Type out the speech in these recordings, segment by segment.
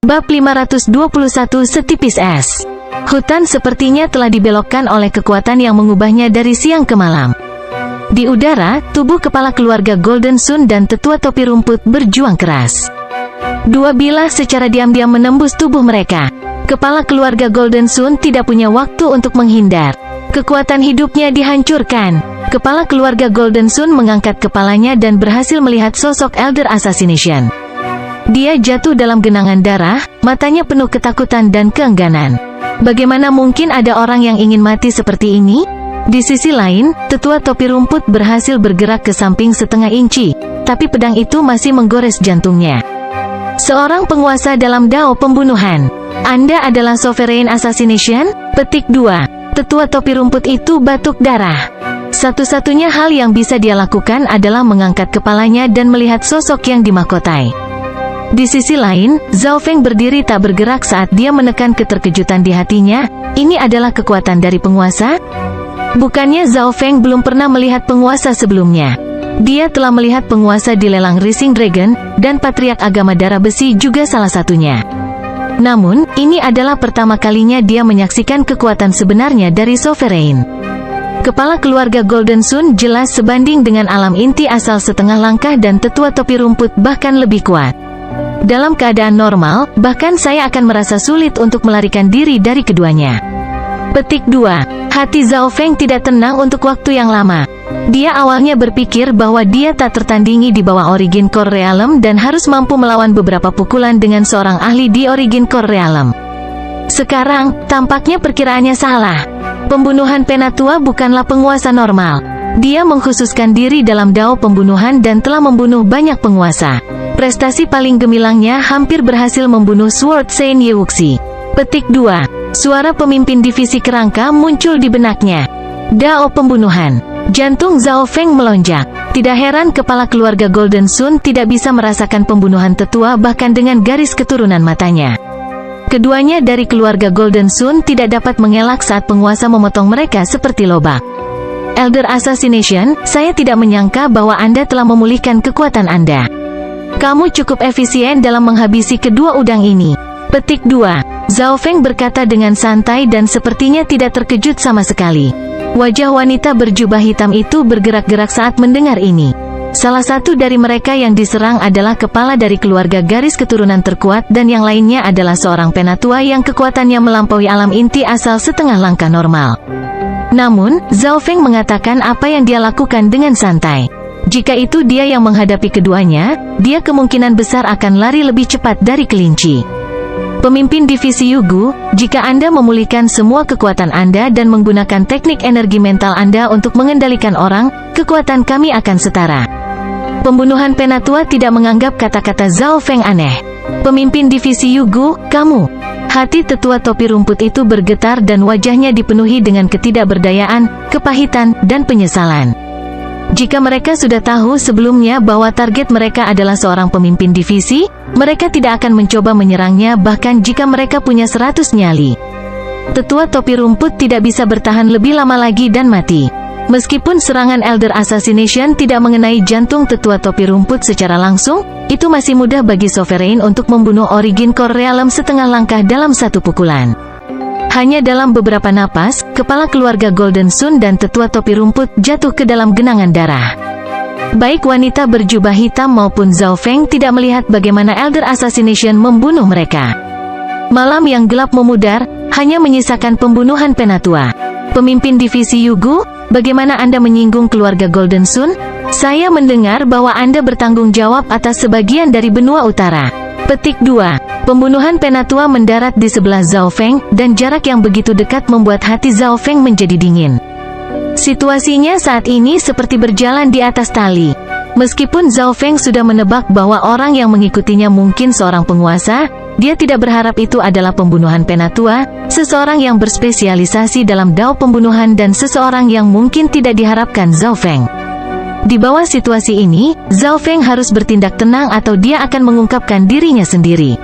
Bab 521 Setipis Es. Hutan sepertinya telah dibelokkan oleh kekuatan yang mengubahnya dari siang ke malam. Di udara, tubuh kepala keluarga Golden Sun dan tetua topi rumput berjuang keras. Dua bilah secara diam-diam menembus tubuh mereka. Kepala keluarga Golden Sun tidak punya waktu untuk menghindar. Kekuatan hidupnya dihancurkan. Kepala keluarga Golden Sun mengangkat kepalanya dan berhasil melihat sosok Elder Assassination. Dia jatuh dalam genangan darah, matanya penuh ketakutan dan keengganan. Bagaimana mungkin ada orang yang ingin mati seperti ini? Di sisi lain, tetua topi rumput berhasil bergerak ke samping setengah inci, tapi pedang itu masih menggores jantungnya. Seorang penguasa dalam dao pembunuhan. Anda adalah Sovereign Assassination? Petik 2. Tetua topi rumput itu batuk darah. Satu-satunya hal yang bisa dia lakukan adalah mengangkat kepalanya dan melihat sosok yang dimahkotai. Di sisi lain, Zhao Feng berdiri tak bergerak saat dia menekan keterkejutan di hatinya. Ini adalah kekuatan dari penguasa? Bukannya Zhao Feng belum pernah melihat penguasa sebelumnya. Dia telah melihat penguasa di lelang Rising Dragon, dan Patriark Agama Darah Besi juga salah satunya. Namun, ini adalah pertama kalinya dia menyaksikan kekuatan sebenarnya dari Sovereign. Kepala keluarga Golden Sun jelas sebanding dengan alam inti asal setengah langkah dan tetua topi rumput bahkan lebih kuat. Dalam keadaan normal, bahkan saya akan merasa sulit untuk melarikan diri dari keduanya. Petik 2. Hati Zhao Feng tidak tenang untuk waktu yang lama. Dia awalnya berpikir bahwa dia tak tertandingi di bawah Origin Core Realm dan harus mampu melawan beberapa pukulan dengan seorang ahli di Origin Core Realm. Sekarang, tampaknya perkiraannya salah. Pembunuhan Penatua bukanlah penguasa normal. Dia mengkhususkan diri dalam dao pembunuhan dan telah membunuh banyak penguasa. Prestasi paling gemilangnya hampir berhasil membunuh Sword Saint Yewuxi. Petik 2. Suara pemimpin divisi kerangka muncul di benaknya. Dao pembunuhan. Jantung Zhao Feng melonjak. Tidak heran kepala keluarga Golden Sun tidak bisa merasakan pembunuhan tetua bahkan dengan garis keturunan matanya. Keduanya dari keluarga Golden Sun tidak dapat mengelak saat penguasa memotong mereka seperti lobak. Elder Assassination, saya tidak menyangka bahwa Anda telah memulihkan kekuatan Anda. Kamu cukup efisien dalam menghabisi kedua udang ini. Petik 2. Zhao Feng berkata dengan santai dan sepertinya tidak terkejut sama sekali. Wajah wanita berjubah hitam itu bergerak-gerak saat mendengar ini. Salah satu dari mereka yang diserang adalah kepala dari keluarga garis keturunan terkuat dan yang lainnya adalah seorang penatua yang kekuatannya melampaui alam inti asal setengah langkah normal. Namun, Zhao Feng mengatakan apa yang dia lakukan dengan santai. Jika itu dia yang menghadapi keduanya, dia kemungkinan besar akan lari lebih cepat dari kelinci. Pemimpin divisi Yugu, jika Anda memulihkan semua kekuatan Anda dan menggunakan teknik energi mental Anda untuk mengendalikan orang, kekuatan kami akan setara. Pembunuhan Penatua tidak menganggap kata-kata Zhao Feng aneh. Pemimpin divisi Yugu, kamu. Hati tetua topi rumput itu bergetar dan wajahnya dipenuhi dengan ketidakberdayaan, kepahitan, dan penyesalan. Jika mereka sudah tahu sebelumnya bahwa target mereka adalah seorang pemimpin divisi, mereka tidak akan mencoba menyerangnya bahkan jika mereka punya 100 nyali. Tetua topi rumput tidak bisa bertahan lebih lama lagi dan mati. Meskipun serangan Elder Assassination tidak mengenai jantung tetua topi rumput secara langsung, itu masih mudah bagi Sovereign untuk membunuh Origin Core Realm setengah langkah dalam satu pukulan. Hanya dalam beberapa napas, kepala keluarga Golden Sun dan tetua topi rumput jatuh ke dalam genangan darah. Baik wanita berjubah hitam maupun Zhao Feng tidak melihat bagaimana Elder Assassination membunuh mereka. Malam yang gelap memudar, hanya menyisakan pembunuhan Penatua. Pemimpin divisi Yugu, bagaimana Anda menyinggung keluarga Golden Sun? Saya mendengar bahwa Anda bertanggung jawab atas sebagian dari benua utara. Petik 2. Pembunuhan Penatua mendarat di sebelah Zhao Feng, dan jarak yang begitu dekat membuat hati Zhao Feng menjadi dingin. Situasinya saat ini seperti berjalan di atas tali. Meskipun Zhao Feng sudah menebak bahwa orang yang mengikutinya mungkin seorang penguasa, dia tidak berharap itu adalah pembunuhan Penatua, seseorang yang berspesialisasi dalam dao pembunuhan dan seseorang yang mungkin tidak diharapkan Zhao Feng. Di bawah situasi ini, Zhao Feng harus bertindak tenang atau dia akan mengungkapkan dirinya sendiri.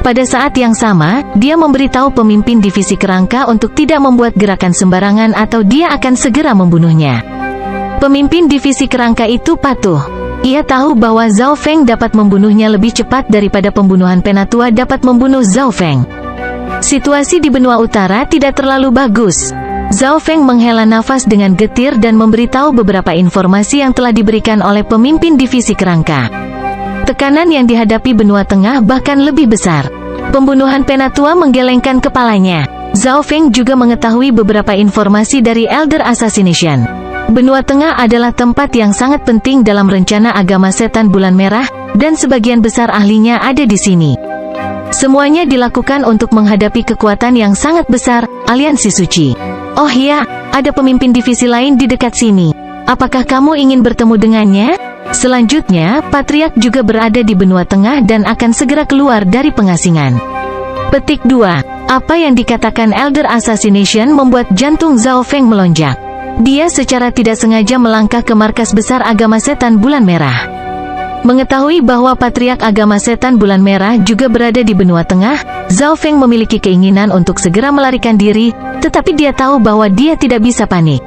Pada saat yang sama, dia memberitahu pemimpin divisi kerangka untuk tidak membuat gerakan sembarangan atau dia akan segera membunuhnya. Pemimpin divisi kerangka itu patuh. Ia tahu bahwa Zhao Feng dapat membunuhnya lebih cepat daripada pembunuhan Penatua dapat membunuh Zhao Feng. Situasi di benua utara tidak terlalu bagus. Zhao Feng menghela nafas dengan getir dan memberitahu beberapa informasi yang telah diberikan oleh pemimpin divisi kerangka. Tekanan yang dihadapi benua tengah bahkan lebih besar. Pembunuhan Penatua menggelengkan kepalanya. Zhao Feng juga mengetahui beberapa informasi dari Elder Assassination. Benua tengah adalah tempat yang sangat penting dalam rencana agama setan bulan merah, dan sebagian besar ahlinya ada di sini. Semuanya dilakukan untuk menghadapi kekuatan yang sangat besar, aliansi suci. Oh ya, ada pemimpin divisi lain di dekat sini. Apakah kamu ingin bertemu dengannya? Selanjutnya, Patriark juga berada di benua tengah dan akan segera keluar dari pengasingan. Petik 2. Apa yang dikatakan Elder Assassination membuat jantung Zhao Feng melonjak. Dia secara tidak sengaja melangkah ke markas besar agama setan bulan merah. Mengetahui bahwa Patriark agama setan bulan merah juga berada di benua tengah, Zhao Feng memiliki keinginan untuk segera melarikan diri, tetapi dia tahu bahwa dia tidak bisa panik.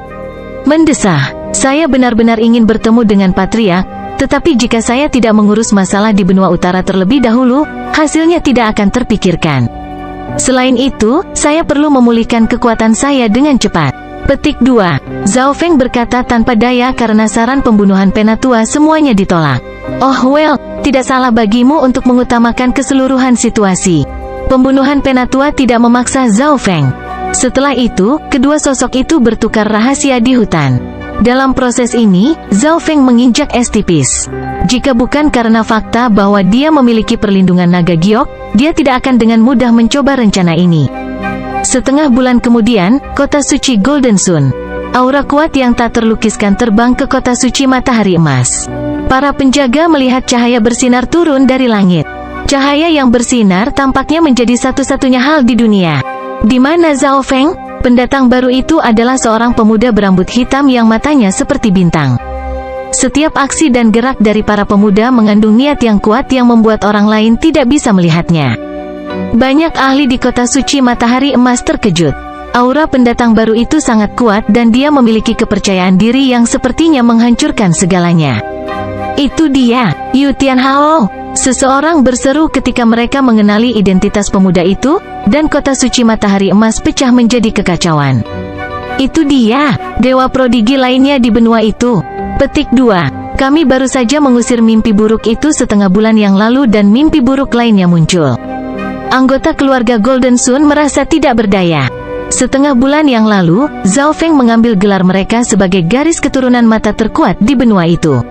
Mendesah, saya benar-benar ingin bertemu dengan Patriark, tetapi jika saya tidak mengurus masalah di benua utara terlebih dahulu, hasilnya tidak akan terpikirkan. Selain itu, saya perlu memulihkan kekuatan saya dengan cepat. Petik 2. Zhao Feng berkata tanpa daya karena saran pembunuhan Penatua semuanya ditolak. Oh well, tidak salah bagimu untuk mengutamakan keseluruhan situasi. Pembunuhan Penatua tidak memaksa Zhao Feng. Setelah itu, kedua sosok itu bertukar rahasia di hutan. Dalam proses ini, Zhao Feng menginjak es tipis. Jika bukan karena fakta bahwa dia memiliki perlindungan naga giok, dia tidak akan dengan mudah mencoba rencana ini. Setengah bulan kemudian, kota suci Golden Sun. Aura kuat yang tak terlukiskan terbang ke kota suci matahari emas. Para penjaga melihat cahaya bersinar turun dari langit. Cahaya yang bersinar tampaknya menjadi satu-satunya hal di dunia. Di mana Zhao Feng? Pendatang baru itu adalah seorang pemuda berambut hitam yang matanya seperti bintang. Setiap aksi dan gerak dari para pemuda mengandung niat yang kuat yang membuat orang lain tidak bisa melihatnya. Banyak ahli di kota suci matahari emas terkejut. Aura pendatang baru itu sangat kuat dan dia memiliki kepercayaan diri yang sepertinya menghancurkan segalanya. Itu dia, Yu Tianhao. Seseorang berseru ketika mereka mengenali identitas pemuda itu, dan kota suci matahari emas pecah menjadi kekacauan. Itu dia, dewa prodigi lainnya di benua itu. Petik 2. Kami baru saja mengusir mimpi buruk itu setengah bulan yang lalu dan mimpi buruk lainnya muncul. Anggota keluarga Golden Sun merasa tidak berdaya. Setengah bulan yang lalu, Zhao Feng mengambil gelar mereka sebagai garis keturunan mata terkuat di benua itu.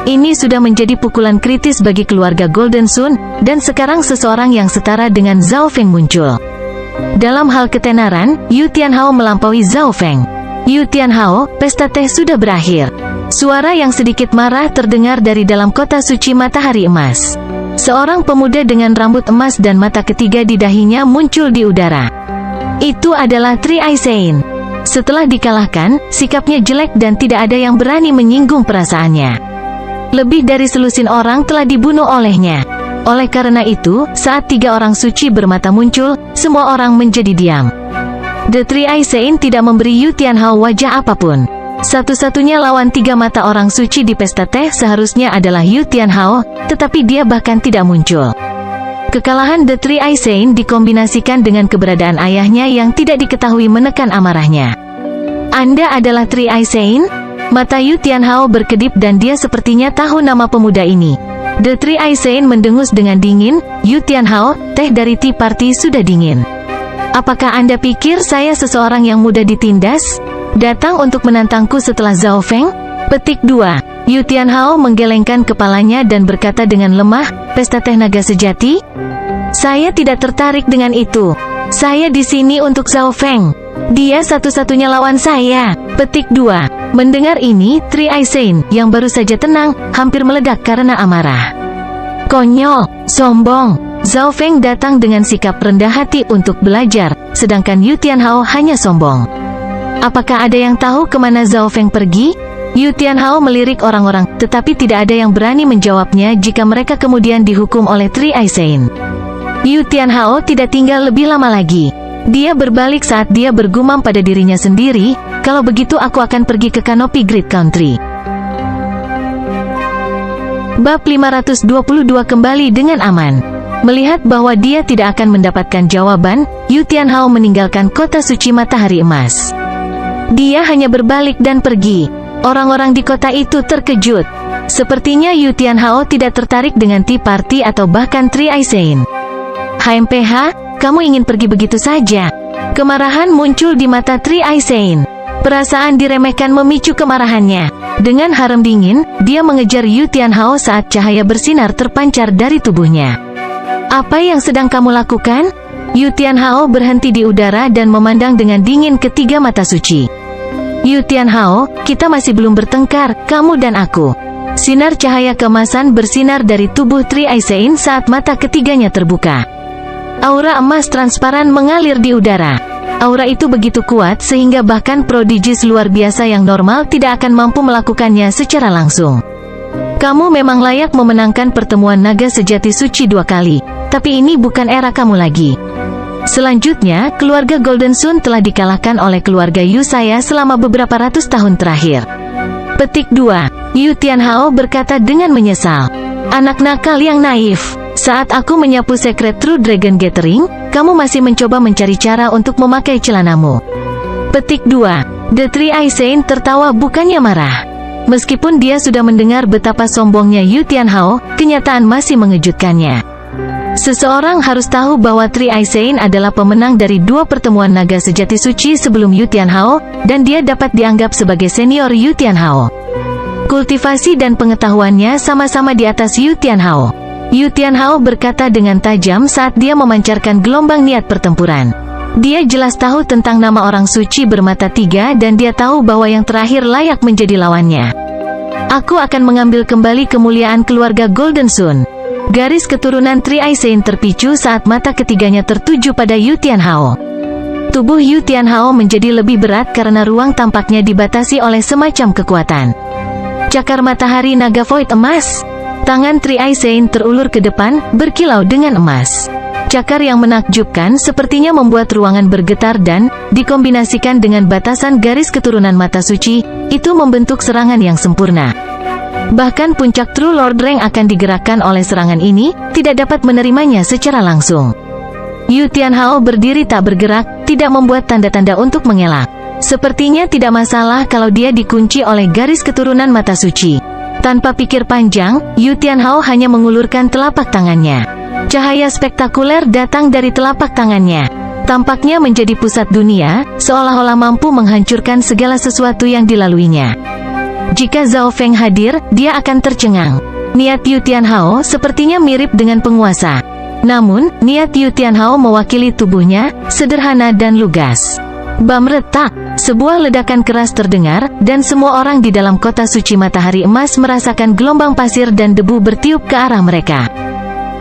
Ini sudah menjadi pukulan kritis bagi keluarga Golden Sun, dan sekarang seseorang yang setara dengan Zhao Feng muncul. Dalam hal ketenaran, Yu Tianhao melampaui Zhao Feng. Yu Tianhao, pesta teh sudah berakhir. Suara yang sedikit marah terdengar dari dalam kota suci matahari emas. Seorang pemuda dengan rambut emas dan mata ketiga di dahinya muncul di udara. Itu adalah Tri Aisein. Setelah dikalahkan, sikapnya jelek dan tidak ada yang berani menyinggung perasaannya. Lebih dari selusin orang telah dibunuh olehnya. Oleh karena itu, saat tiga orang suci bermata muncul, semua orang menjadi diam. The Tri Aisein tidak memberi Yu Tianhao wajah apapun. Satu-satunya lawan tiga mata orang suci di pesta teh seharusnya adalah Yu Tianhao, tetapi dia bahkan tidak muncul. Kekalahan The Tri Aisein dikombinasikan dengan keberadaan ayahnya yang tidak diketahui menekan amarahnya. Anda adalah Tri Aisein? Mata Yu Tianhao berkedip dan dia sepertinya tahu nama pemuda ini. The Tri Aisein mendengus dengan dingin, Yu Tianhao, teh dari Tea Party sudah dingin. Apakah Anda pikir saya seseorang yang mudah ditindas? Datang untuk menantangku setelah Zhao Feng? Petik 2. Yu Tianhao menggelengkan kepalanya dan berkata dengan lemah, pesta teh naga sejati? Saya tidak tertarik dengan itu. Saya di sini untuk Zhao Feng. Dia satu-satunya lawan saya. Petik 2. Mendengar ini, Tri Aisein, yang baru saja tenang, hampir meledak karena amarah. Konyol, sombong. Zhao Feng datang dengan sikap rendah hati untuk belajar, sedangkan Yu Tianhao hanya sombong. Apakah ada yang tahu kemana Zhao Feng pergi? Yu Tianhao melirik orang-orang, tetapi tidak ada yang berani menjawabnya jika mereka kemudian dihukum oleh Tri Aisein. Yu Tianhao tidak tinggal lebih lama lagi. Dia berbalik saat dia bergumam pada dirinya sendiri, kalau begitu aku akan pergi ke Canopy Grid Country. Bab 522 kembali dengan aman. Melihat bahwa dia tidak akan mendapatkan jawaban, Yu Tianhao meninggalkan kota suci matahari emas. Dia hanya berbalik dan pergi. Orang-orang di kota itu terkejut. Sepertinya Yu Tianhao tidak tertarik dengan Tea Party atau bahkan Tri Aisein. HMPH, kamu ingin pergi begitu saja? Kemarahan muncul di mata Tri Aisein. Perasaan diremehkan memicu kemarahannya. Dengan harum dingin, dia mengejar Yu Tianhao saat cahaya bersinar terpancar dari tubuhnya. Apa yang sedang kamu lakukan? Yu Tianhao berhenti di udara dan memandang dengan dingin ketiga mata suci. Yu Tianhao, kita masih belum bertengkar, kamu dan aku. Sinar cahaya keemasan bersinar dari tubuh Tri Aisein saat mata ketiganya terbuka. Aura emas transparan mengalir di udara. Aura itu begitu kuat sehingga bahkan prodigis luar biasa yang normal tidak akan mampu melakukannya secara langsung. Kamu memang layak memenangkan pertemuan naga sejati suci 2 kali, tapi ini bukan era kamu lagi. Selanjutnya, keluarga Golden Sun telah dikalahkan oleh keluarga Yu saya selama beberapa ratus tahun terakhir. Petik 2. Yu Tianhao berkata dengan menyesal. Anak nakal yang naif. Saat aku menyapu Secret True Dragon Gathering, kamu masih mencoba mencari cara untuk memakai celanamu. Petik 2. The Tri Aisein tertawa bukannya marah. Meskipun dia sudah mendengar betapa sombongnya Yu Tianhao, kenyataan masih mengejutkannya. Seseorang harus tahu bahwa Tri Aisein adalah pemenang dari 2 pertemuan naga sejati suci sebelum Yu Tianhao, dan dia dapat dianggap sebagai senior Yu Tianhao. Kultivasi dan pengetahuannya sama-sama di atas Yu Tianhao. Yu Tianhao berkata dengan tajam saat dia memancarkan gelombang niat pertempuran. Dia jelas tahu tentang nama orang suci bermata 3 dan dia tahu bahwa yang terakhir layak menjadi lawannya. Aku akan mengambil kembali kemuliaan keluarga Golden Sun. Garis keturunan Tri Aisein terpicu saat mata ketiganya tertuju pada Yu Tianhao. Tubuh Yu Tianhao menjadi lebih berat karena ruang tampaknya dibatasi oleh semacam kekuatan. Cakar matahari naga void emas. Tangan Tri Aisein terulur ke depan, berkilau dengan emas. Cakar yang menakjubkan sepertinya membuat ruangan bergetar dan, dikombinasikan dengan batasan garis keturunan mata suci, itu membentuk serangan yang sempurna. Bahkan puncak True Lord Rank akan digerakkan oleh serangan ini, tidak dapat menerimanya secara langsung. Yu Tianhao berdiri tak bergerak, tidak membuat tanda-tanda untuk mengelak. Sepertinya tidak masalah kalau dia dikunci oleh garis keturunan mata suci. Tanpa pikir panjang, Yu Tianhao hanya mengulurkan telapak tangannya. Cahaya spektakuler datang dari telapak tangannya. Tampaknya menjadi pusat dunia, seolah-olah mampu menghancurkan segala sesuatu yang dilaluinya. Jika Zhao Feng hadir, dia akan tercengang. Niat Yu Tianhao sepertinya mirip dengan penguasa. Namun, niat Yu Tianhao mewakili tubuhnya, sederhana dan lugas. Bam retak, sebuah ledakan keras terdengar, dan semua orang di dalam kota suci matahari emas merasakan gelombang pasir dan debu bertiup ke arah mereka.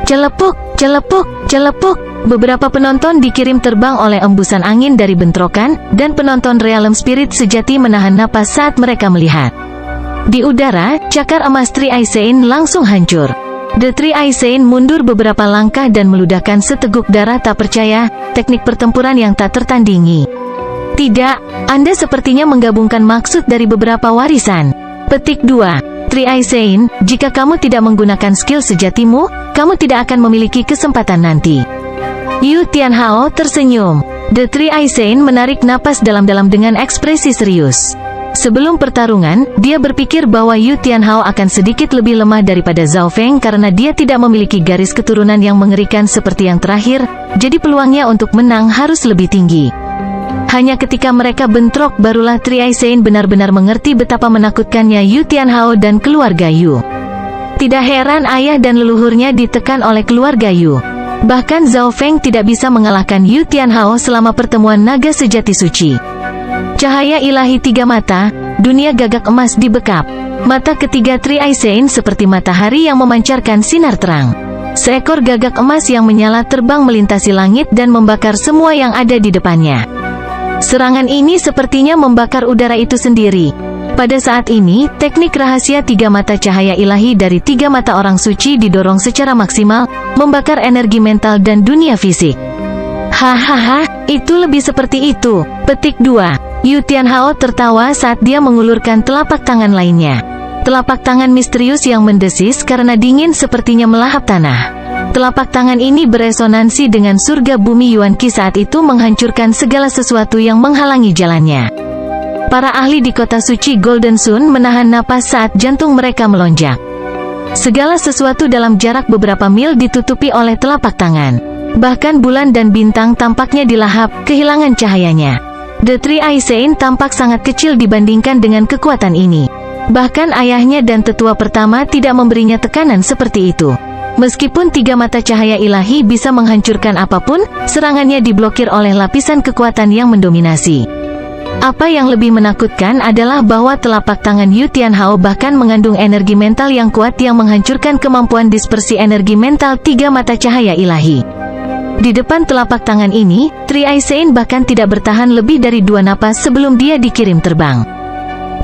Celepuk, celepuk, celepuk. Beberapa penonton dikirim terbang oleh embusan angin dari bentrokan, dan penonton Realm Spirit sejati menahan napas saat mereka melihat. Di udara, cakar emas Tri Aisein langsung hancur. The Tri Aisein mundur beberapa langkah dan meludahkan seteguk darah tak percaya, teknik pertempuran yang tak tertandingi. Tidak, Anda sepertinya menggabungkan maksud dari beberapa warisan. Petik 2. Tri Aisein, jika kamu tidak menggunakan skill sejatimu, kamu tidak akan memiliki kesempatan nanti. Yu Tianhao tersenyum. The Tri Aisein menarik napas dalam-dalam dengan ekspresi serius. Sebelum pertarungan, dia berpikir bahwa Yu Tianhao akan sedikit lebih lemah daripada Zhao Feng karena dia tidak memiliki garis keturunan yang mengerikan seperti yang terakhir, jadi peluangnya untuk menang harus lebih tinggi. Hanya ketika mereka bentrok barulah Tri Aisein benar-benar mengerti betapa menakutkannya Yu Tianhao dan keluarga Yu. Tidak heran ayah dan leluhurnya ditekan oleh keluarga Yu. Bahkan Zhao Feng tidak bisa mengalahkan Yu Tianhao selama pertemuan naga sejati suci. Cahaya ilahi 3 mata, dunia gagak emas dibekap. Mata ketiga Tri Aisein seperti matahari yang memancarkan sinar terang. Seekor gagak emas yang menyala terbang melintasi langit dan membakar semua yang ada di depannya. Serangan ini sepertinya membakar udara itu sendiri. Pada saat ini, teknik rahasia 3 mata cahaya ilahi dari 3 mata orang suci didorong secara maksimal, membakar energi mental dan dunia fisik. Hahaha, itu lebih seperti itu. Petik 2. Yu Tianhao tertawa saat dia mengulurkan telapak tangan lainnya. Telapak tangan misterius yang mendesis karena dingin sepertinya melahap tanah. Telapak tangan ini beresonansi dengan surga bumi Yuan Qi saat itu menghancurkan segala sesuatu yang menghalangi jalannya. Para ahli di kota suci Golden Sun menahan napas saat jantung mereka melonjak. Segala sesuatu dalam jarak beberapa mil ditutupi oleh telapak tangan. Bahkan bulan dan bintang tampaknya dilahap, kehilangan cahayanya. The Three Eye Saint tampak sangat kecil dibandingkan dengan kekuatan ini. Bahkan ayahnya dan tetua pertama tidak memberinya tekanan seperti itu. Meskipun tiga mata cahaya ilahi bisa menghancurkan apapun, serangannya diblokir oleh lapisan kekuatan yang mendominasi. Apa yang lebih menakutkan adalah bahwa telapak tangan Yu Tianhao bahkan mengandung energi mental yang kuat yang menghancurkan kemampuan dispersi energi mental tiga mata cahaya ilahi. Di depan telapak tangan ini, Three Eye Saint bahkan tidak bertahan lebih dari 2 napas sebelum dia dikirim terbang.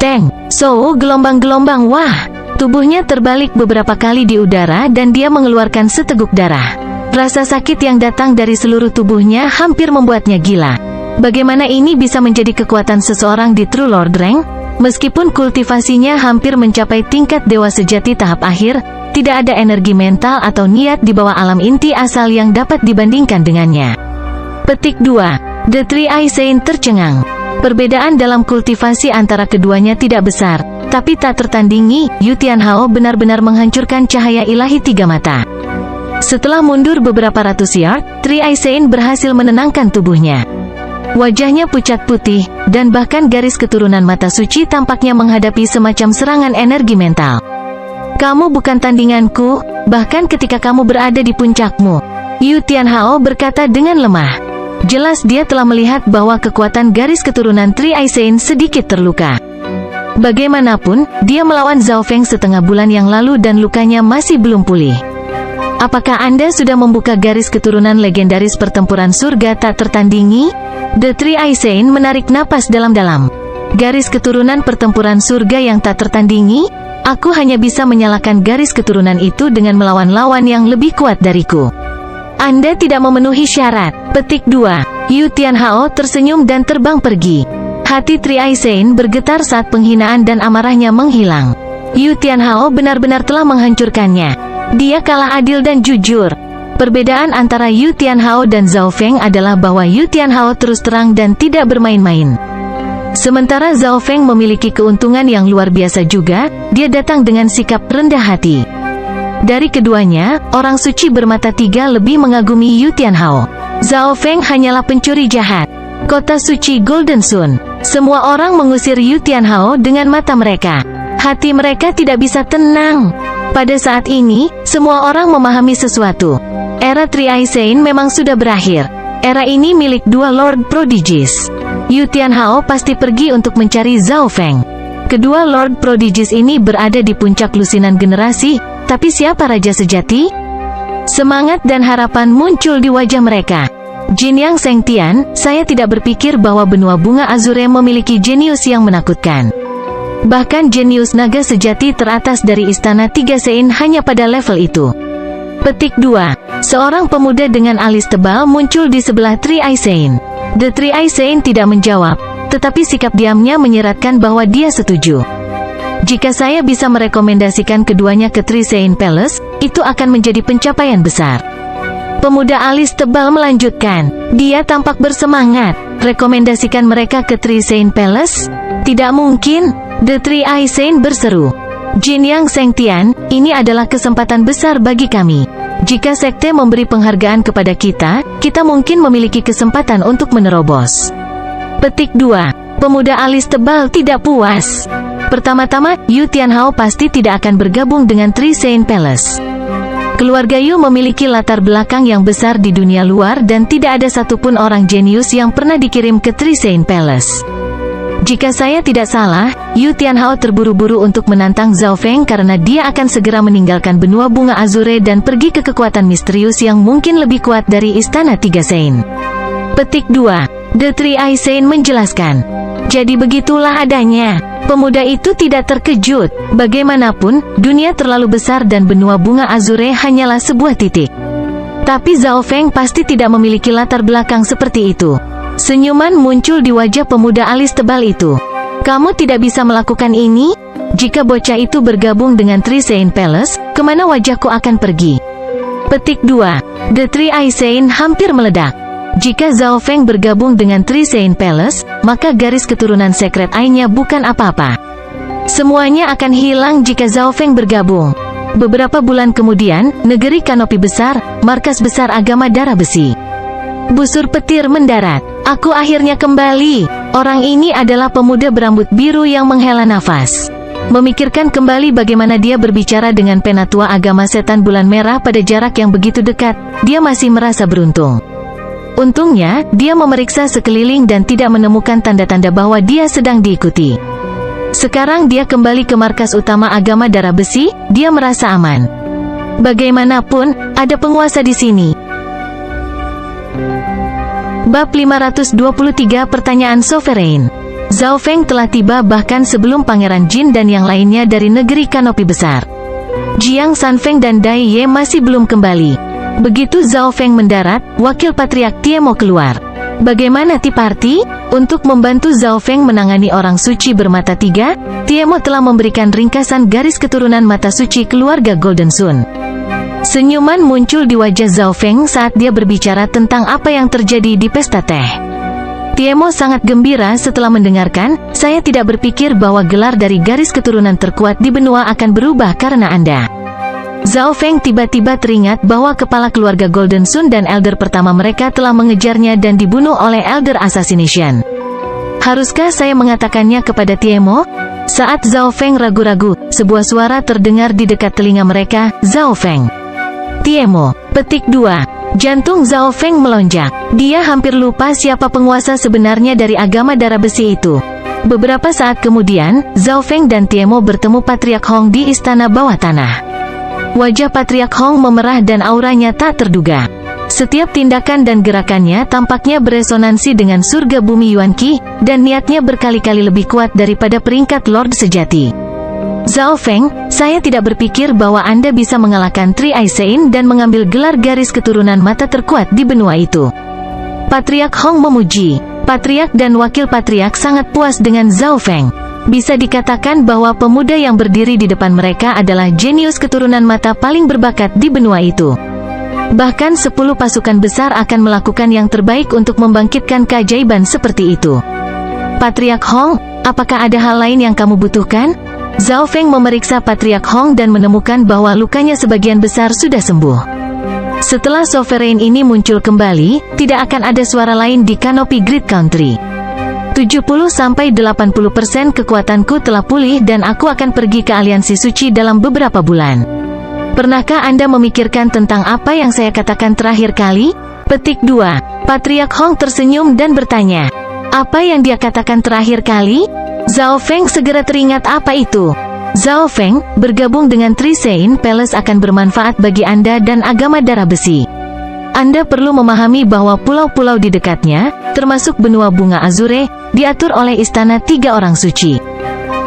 Teng, so gelombang-gelombang, wah! Tubuhnya terbalik beberapa kali di udara dan dia mengeluarkan seteguk darah. Rasa sakit yang datang dari seluruh tubuhnya hampir membuatnya gila. Bagaimana ini bisa menjadi kekuatan seseorang di True Lord Rank? Meskipun kultivasinya hampir mencapai tingkat dewa sejati tahap akhir, tidak ada energi mental atau niat di bawah alam inti asal yang dapat dibandingkan dengannya. Petik 2. The Three Eye Saint tercengang. Perbedaan dalam kultivasi antara keduanya tidak besar, tapi tak tertandingi. Yu Tianhao benar-benar menghancurkan cahaya ilahi tiga mata. Setelah mundur beberapa ratus yard, Three Eye Saint berhasil menenangkan tubuhnya. Wajahnya pucat putih, dan bahkan garis keturunan mata suci tampaknya menghadapi semacam serangan energi mental. Kamu bukan tandinganku, bahkan ketika kamu berada di puncakmu, Yu Tianhao berkata dengan lemah. Jelas dia telah melihat bahwa kekuatan garis keturunan Three Eye Saint sedikit terluka. Bagaimanapun, dia melawan Zhao Feng setengah bulan yang lalu dan lukanya masih belum pulih. Apakah Anda sudah membuka garis keturunan legendaris pertempuran surga tak tertandingi? The Three Eye Saint menarik napas dalam-dalam. Garis keturunan pertempuran surga yang tak tertandingi? Aku hanya bisa menyalakan garis keturunan itu dengan melawan lawan yang lebih kuat dariku. Anda tidak memenuhi syarat. Petik 2. Yu Tianhao tersenyum dan terbang pergi. Hati Three Eye Saint bergetar saat penghinaan dan amarahnya menghilang. Yu Tianhao benar-benar telah menghancurkannya. Dia kalah adil dan jujur. Perbedaan antara Yu Tianhao dan Zhao Feng adalah bahwa Yu Tianhao terus terang dan tidak bermain-main. Sementara Zhao Feng memiliki keuntungan yang luar biasa juga, dia datang dengan sikap rendah hati. Dari keduanya, orang suci bermata tiga lebih mengagumi Yu Tianhao. Zhao Feng hanyalah pencuri jahat. Kota suci Golden Sun. Semua orang mengusir Yu Tianhao dengan mata mereka. Hati mereka tidak bisa tenang. Pada saat ini, semua orang memahami sesuatu. Era Three Eye Saint memang sudah berakhir. Era ini milik dua Lord Prodigies. Yu Tianhao pasti pergi untuk mencari Zhao Feng. Kedua Lord Prodigies ini berada di puncak lusinan generasi, tapi siapa raja sejati? Semangat dan harapan muncul di wajah mereka. Jinyang Sengtian, saya tidak berpikir bahwa benua bunga Azure memiliki jenius yang menakutkan. Bahkan jenius naga sejati teratas dari Istana Tiga Sein hanya pada level itu. Petik 2. Seorang pemuda dengan alis tebal muncul di sebelah Three Eye Saint. The Three Eye Saint tidak menjawab, tetapi sikap diamnya menyeratkan bahwa dia setuju. Jika saya bisa merekomendasikan keduanya ke Three Saint Palace, itu akan menjadi pencapaian besar. Pemuda alis tebal melanjutkan. Dia tampak bersemangat. Rekomendasikan mereka ke Three Saint Palace? Tidak mungkin. The Three Eye Saint berseru. Jinyang Sengtian, ini adalah kesempatan besar bagi kami. Jika sekte memberi penghargaan kepada kita, kita mungkin memiliki kesempatan untuk menerobos. Petik 2. Pemuda alis tebal tidak puas. Pertama-tama, Yu Tianhao pasti tidak akan bergabung dengan Three Saint Palace. Keluarga Yu memiliki latar belakang yang besar di dunia luar dan tidak ada satupun orang jenius yang pernah dikirim ke Three Saint Palace. Jika saya tidak salah, Yu Tianhao terburu-buru untuk menantang Zhao Feng karena dia akan segera meninggalkan benua bunga Azure dan pergi ke kekuatan misterius yang mungkin lebih kuat dari Istana Tiga Saint. Petik 2. The Three Eye Saint menjelaskan. Jadi begitulah adanya. Pemuda itu tidak terkejut. Bagaimanapun, dunia terlalu besar dan benua bunga Azure hanyalah sebuah titik. Tapi Zhao Feng pasti tidak memiliki latar belakang seperti itu. Senyuman muncul di wajah pemuda alis tebal itu. Kamu tidak bisa melakukan ini? Jika bocah itu bergabung dengan Three Sein Palace, kemana wajahku akan pergi? Petik 2. The Three Eye Sein hampir meledak. Jika Zhao Feng bergabung dengan Three Sein Palace, maka garis keturunan Secret Eye-nya bukan apa-apa. Semuanya akan hilang jika Zhao Feng bergabung. Beberapa bulan kemudian, negeri Kanopi Besar, markas besar agama darah besi. Busur petir mendarat. Aku akhirnya kembali. Orang ini adalah pemuda berambut biru yang menghela nafas. Memikirkan kembali bagaimana dia berbicara dengan penatua agama setan bulan merah pada jarak yang begitu dekat, dia masih merasa beruntung. Untungnya, dia memeriksa sekeliling dan tidak menemukan tanda-tanda bahwa dia sedang diikuti. Sekarang dia kembali ke markas utama agama darah besi, dia merasa aman. Bagaimanapun, ada penguasa di sini. Bab 523 Pertanyaan Sovereign. Zhao Feng telah tiba bahkan sebelum Pangeran Jin dan yang lainnya dari negeri Kanopi Besar. Jiang Sanfeng dan Dai Ye masih belum kembali. Begitu Zhao Feng mendarat, Wakil Patriark Tiemo keluar. Bagaimana Tea Party? Untuk membantu Zhao Feng menangani orang suci bermata tiga, Tiemo telah memberikan ringkasan garis keturunan mata suci keluarga Golden Sun. Senyuman muncul di wajah Zhao Feng saat dia berbicara tentang apa yang terjadi di pesta teh. Tiemo sangat gembira setelah mendengarkan, saya tidak berpikir bahwa gelar dari garis keturunan terkuat di benua akan berubah karena Anda. Zhao Feng tiba-tiba teringat bahwa kepala keluarga Golden Sun dan elder pertama mereka telah mengejarnya dan dibunuh oleh Elder Assassination. Haruskah saya mengatakannya kepada Tiemo? Saat Zhao Feng ragu-ragu, sebuah suara terdengar di dekat telinga mereka, Zhao Feng. Tiemo. Petik 2. Jantung Zhao Feng melonjak. Dia hampir lupa siapa penguasa sebenarnya dari agama darah besi itu. Beberapa saat kemudian, Zhao Feng dan Tiemo bertemu Patriark Hong di istana bawah tanah. Wajah Patriark Hong memerah dan auranya tak terduga. Setiap tindakan dan gerakannya tampaknya beresonansi dengan surga bumi Yuan Qi, dan niatnya berkali-kali lebih kuat daripada peringkat Lord sejati. Zhao Feng, saya tidak berpikir bahwa Anda bisa mengalahkan Three Eye Sein dan mengambil gelar garis keturunan mata terkuat di benua itu. Patriark Hong memuji. Patriark dan Wakil Patriark sangat puas dengan Zhao Feng. Bisa dikatakan bahwa pemuda yang berdiri di depan mereka adalah jenius keturunan mata paling berbakat di benua itu. Bahkan 10 pasukan besar akan melakukan yang terbaik untuk membangkitkan keajaiban seperti itu. Patriark Hong, apakah ada hal lain yang kamu butuhkan? Zhao Feng memeriksa Patriark Hong dan menemukan bahwa lukanya sebagian besar sudah sembuh. Setelah Sovereign ini muncul kembali, tidak akan ada suara lain di Kanopi Great Country. 70-80% kekuatanku telah pulih dan aku akan pergi ke aliansi suci dalam beberapa bulan. Pernahkah Anda memikirkan tentang apa yang saya katakan terakhir kali? Petik 2. Patriark Hong tersenyum dan bertanya, apa yang dia katakan terakhir kali? Zhao Feng segera teringat apa itu. Zhao Feng, bergabung dengan Three Sein Palace akan bermanfaat bagi Anda dan agama darah besi. Anda perlu memahami bahwa pulau-pulau di dekatnya, termasuk benua bunga Azure, diatur oleh istana 3 orang suci.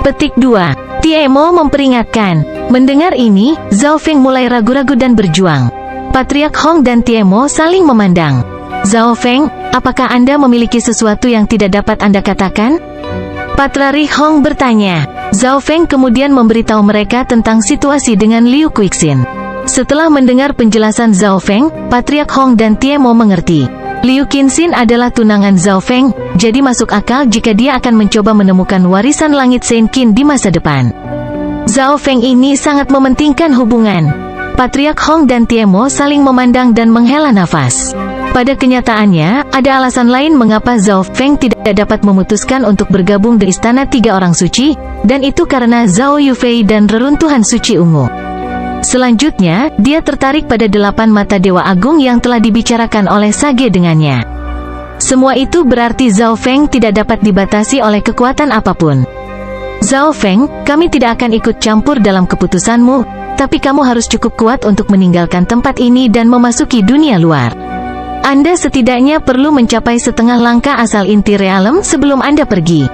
Petik 2. Tiemo memperingatkan. Mendengar ini, Zhao Feng mulai ragu-ragu dan berjuang. Patriark Hong dan Tiemo saling memandang. Zhao Feng, apakah Anda memiliki sesuatu yang tidak dapat Anda katakan? Patriark Hong bertanya. Zhao Feng kemudian memberitahu mereka tentang situasi dengan Liu Qixin. Setelah mendengar penjelasan Zhao Feng, Patriark Hong dan Tiemo mengerti. Liu Qixin adalah tunangan Zhao Feng, jadi masuk akal jika dia akan mencoba menemukan warisan langit Saint Qin di masa depan. Zhao Feng ini sangat mementingkan hubungan. Patriark Hong dan Tiemo saling memandang dan menghela nafas. Pada kenyataannya, ada alasan lain mengapa Zhao Feng tidak dapat memutuskan untuk bergabung di istana 3 orang suci, dan itu karena Zhao Yufei dan reruntuhan suci ungu. Selanjutnya, dia tertarik pada 8 mata Dewa Agung yang telah dibicarakan oleh Sage dengannya. Semua itu berarti Zhao Feng tidak dapat dibatasi oleh kekuatan apapun. Zhao Feng, kami tidak akan ikut campur dalam keputusanmu, tapi kamu harus cukup kuat untuk meninggalkan tempat ini dan memasuki dunia luar. Anda setidaknya perlu mencapai setengah langkah asal inti realem sebelum Anda pergi.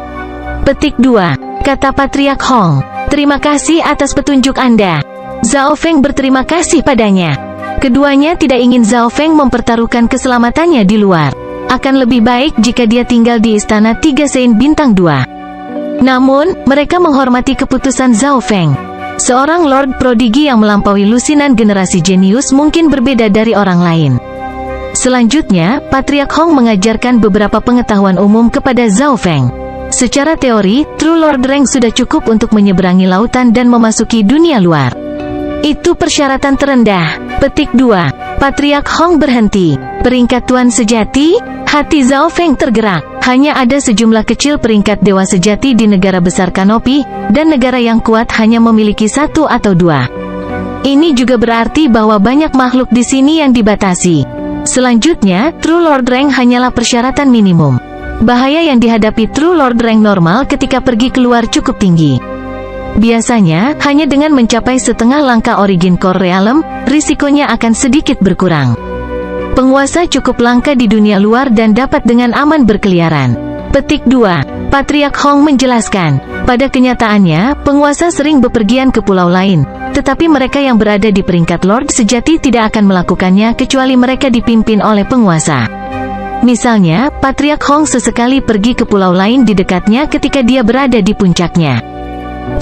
Petik 2. Kata Patriark Hong. Terima kasih atas petunjuk Anda. Zhao Feng berterima kasih padanya. Keduanya tidak ingin Zhao Feng mempertaruhkan keselamatannya di luar. Akan lebih baik jika dia tinggal di istana 3 Sein Bintang 2. Namun, mereka menghormati keputusan Zhao Feng. Seorang Lord Prodigi yang melampaui lusinan generasi jenius mungkin berbeda dari orang lain. Selanjutnya, Patriark Hong mengajarkan beberapa pengetahuan umum kepada Zhao Feng. Secara teori, True Lord Rank sudah cukup untuk menyeberangi lautan dan memasuki dunia luar. Itu persyaratan terendah. Petik 2. Patriark Hong berhenti. Peringkat Tuan Sejati? Hati Zhao Feng tergerak. Hanya ada sejumlah kecil peringkat dewa sejati di negara besar Kanopi, dan negara yang kuat hanya memiliki 1 atau 2. Ini juga berarti bahwa banyak makhluk di sini yang dibatasi. Selanjutnya, True Lord Rank hanyalah persyaratan minimum. Bahaya yang dihadapi True Lord Rank normal ketika pergi keluar cukup tinggi. Biasanya, hanya dengan mencapai setengah langkah Origin Core Realm, risikonya akan sedikit berkurang. Penguasa cukup langka di dunia luar dan dapat dengan aman berkeliaran. Petik 2. Patriark Hong menjelaskan, pada kenyataannya, penguasa sering bepergian ke pulau lain, tetapi mereka yang berada di peringkat Lord sejati tidak akan melakukannya kecuali mereka dipimpin oleh penguasa. Misalnya, Patriark Hong sesekali pergi ke pulau lain di dekatnya ketika dia berada di puncaknya.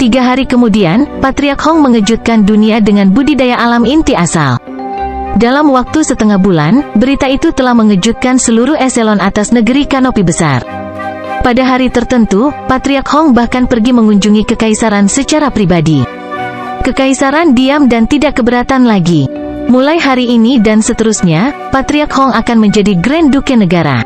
3 hari kemudian, Patriark Hong mengejutkan dunia dengan budidaya alam inti asal. Dalam waktu setengah bulan, berita itu telah mengejutkan seluruh eselon atas negeri Kanopi besar. Pada hari tertentu, Patriark Hong bahkan pergi mengunjungi kekaisaran secara pribadi. Kekaisaran diam dan tidak keberatan lagi. Mulai hari ini dan seterusnya, Patriark Hong akan menjadi Grand Duke negara.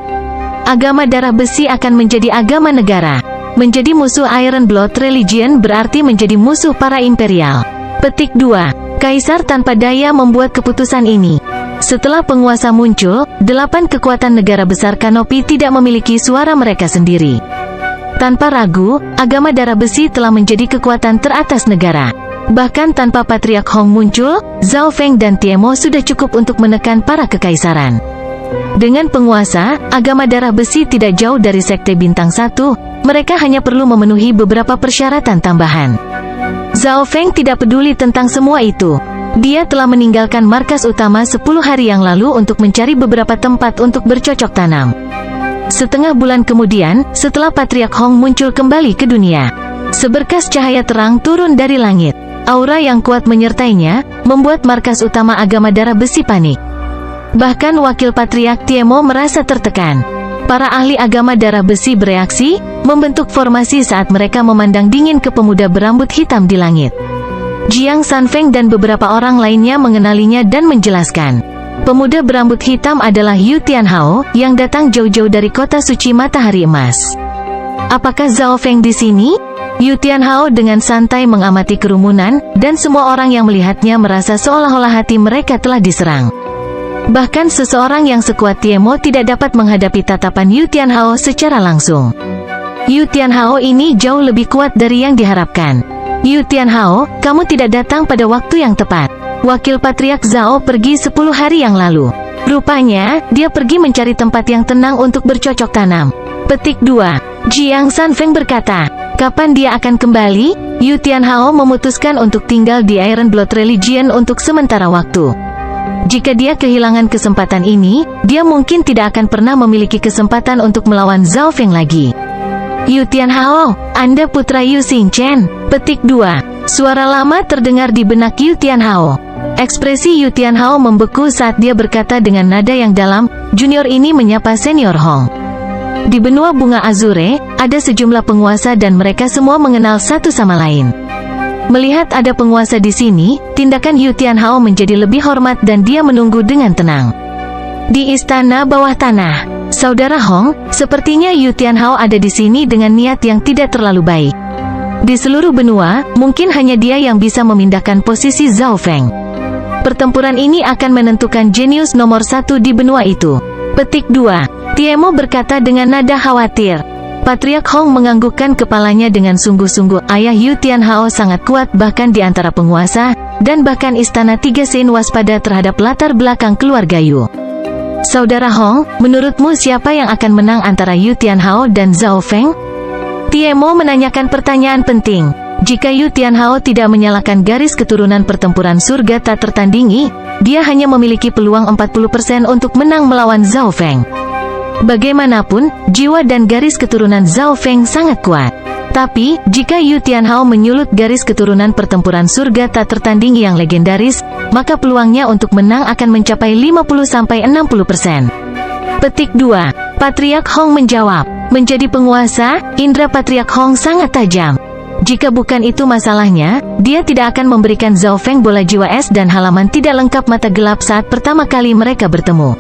Agama darah besi akan menjadi agama negara. Menjadi musuh Iron Blood Religion berarti menjadi musuh para imperial. Petik 2. Kaisar tanpa daya membuat keputusan ini. Setelah penguasa muncul, 8 kekuatan negara besar Kanopi tidak memiliki suara mereka sendiri. Tanpa ragu, agama darah besi telah menjadi kekuatan teratas negara. Bahkan tanpa Patriark Hong muncul, Zhao Feng dan Tiemo sudah cukup untuk menekan para kekaisaran. Dengan penguasa, agama darah besi tidak jauh dari Sekte Bintang 1, mereka hanya perlu memenuhi beberapa persyaratan tambahan. Zhao Feng tidak peduli tentang semua itu. Dia telah meninggalkan markas utama 10 hari yang lalu untuk mencari beberapa tempat untuk bercocok tanam. Setengah bulan kemudian, setelah Patriark Hong muncul kembali ke dunia, seberkas cahaya terang turun dari langit. Aura yang kuat menyertainya, membuat markas utama agama darah besi panik. Bahkan wakil Patriark Tiemo merasa tertekan. Para ahli agama darah besi bereaksi, membentuk formasi saat mereka memandang dingin ke pemuda berambut hitam di langit. Jiang Sanfeng dan beberapa orang lainnya mengenalinya dan menjelaskan. Pemuda berambut hitam adalah Yu Tianhao, yang datang jauh-jauh dari kota suci matahari emas. Apakah Zhao Feng di sini? Yu Tianhao dengan santai mengamati kerumunan, dan semua orang yang melihatnya merasa seolah-olah hati mereka telah diserang. Bahkan seseorang yang sekuat Tiemo tidak dapat menghadapi tatapan Yu Tianhao secara langsung. Yu Tianhao ini jauh lebih kuat dari yang diharapkan. Yu Tianhao, kamu tidak datang pada waktu yang tepat. Wakil Patriark Zhao pergi 10 hari yang lalu. Rupanya, dia pergi mencari tempat yang tenang untuk bercocok tanam. Petik 2. Jiang Sanfeng berkata, kapan dia akan kembali? Yu Tianhao memutuskan untuk tinggal di Iron Blood Religion untuk sementara waktu. Jika dia kehilangan kesempatan ini, dia mungkin tidak akan pernah memiliki kesempatan untuk melawan Zhao Feng lagi. Yu Tianhao, Anda putra Yu Xingchen. Petik 2. Suara lama terdengar di benak Yu Tianhao. Ekspresi Yu Tianhao membeku saat dia berkata dengan nada yang dalam, junior ini menyapa senior Hong. Di benua bunga Azure, ada sejumlah penguasa dan mereka semua mengenal satu sama lain. Melihat ada penguasa di sini, tindakan Yu Tianhao menjadi lebih hormat dan dia menunggu dengan tenang. Di istana bawah tanah, saudara Hong, sepertinya Yu Tianhao ada di sini dengan niat yang tidak terlalu baik. Di seluruh benua, mungkin hanya dia yang bisa memindahkan posisi Zhao Feng. Pertempuran ini akan menentukan jenius nomor 1 di benua itu. Petik 2. Tiemo berkata dengan nada khawatir. Patriark Hong menganggukkan kepalanya dengan sungguh-sungguh. Ayah Yu Tianhao sangat kuat bahkan di antara penguasa, dan bahkan istana Tiga Sein waspada terhadap latar belakang keluarga Yu. Saudara Hong, menurutmu siapa yang akan menang antara Yu Tianhao dan Zhao Feng? Tiemo menanyakan pertanyaan penting. Jika Yu Tianhao tidak menyalakan garis keturunan pertempuran surga tak tertandingi, dia hanya memiliki peluang 40% untuk menang melawan Zhao Feng. Bagaimanapun, jiwa dan garis keturunan Zhao Feng sangat kuat. Tapi, jika Yu Tianhao menyulut garis keturunan pertempuran surga tak tertanding yang legendaris, maka peluangnya untuk menang akan mencapai 50-60%. Petik 2. Patriark Hong menjawab, menjadi penguasa, indera Patriark Hong sangat tajam. Jika bukan itu masalahnya, dia tidak akan memberikan Zhao Feng bola jiwa es dan halaman tidak lengkap mata gelap saat pertama kali mereka bertemu.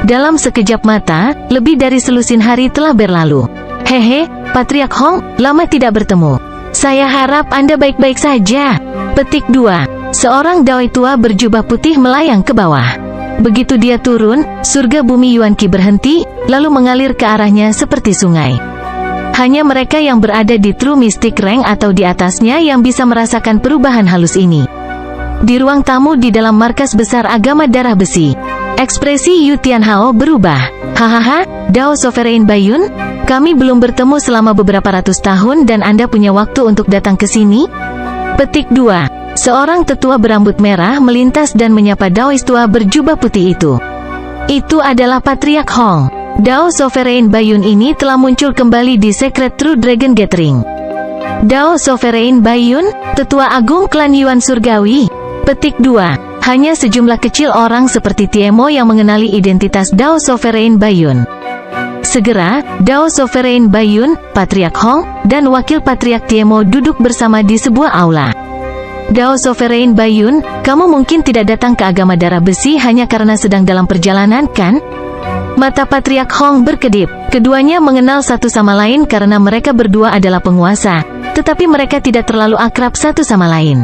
Dalam sekejap mata, lebih dari selusin hari telah berlalu. Hehe, Patriark Hong, lama tidak bertemu. Saya harap Anda baik-baik saja. Petik 2. Seorang dai tua berjubah putih melayang ke bawah. Begitu dia turun, surga bumi Yuan Qi berhenti, lalu mengalir ke arahnya seperti sungai. Hanya mereka yang berada di True Mystic Rank atau di atasnya yang bisa merasakan perubahan halus ini. Di ruang tamu di dalam markas besar agama darah besi, ekspresi Yu Tianhao berubah. Hahaha, Dao Sovereign Baiyun, kami belum bertemu selama beberapa ratus tahun dan Anda punya waktu untuk datang ke sini? Petik 2. Seorang tetua berambut merah melintas dan menyapa Daois tua berjubah putih itu. Itu adalah Patriark Hong. Dao Sovereign Baiyun ini telah muncul kembali di Secret True Dragon Gathering. Dao Sovereign Baiyun, tetua agung klan Yuan Surgawi. Petik 2. Hanya sejumlah kecil orang seperti Tiemo yang mengenali identitas Dao Sovereign Baiyun. Segera, Dao Sovereign Baiyun, Patriark Hong, dan Wakil Patriark Tiemo duduk bersama di sebuah aula. Dao Sovereign Baiyun, kamu mungkin tidak datang ke agama darah besi hanya karena sedang dalam perjalanan, kan? Mata Patriark Hong berkedip. Keduanya mengenal satu sama lain karena mereka berdua adalah penguasa, tetapi mereka tidak terlalu akrab satu sama lain.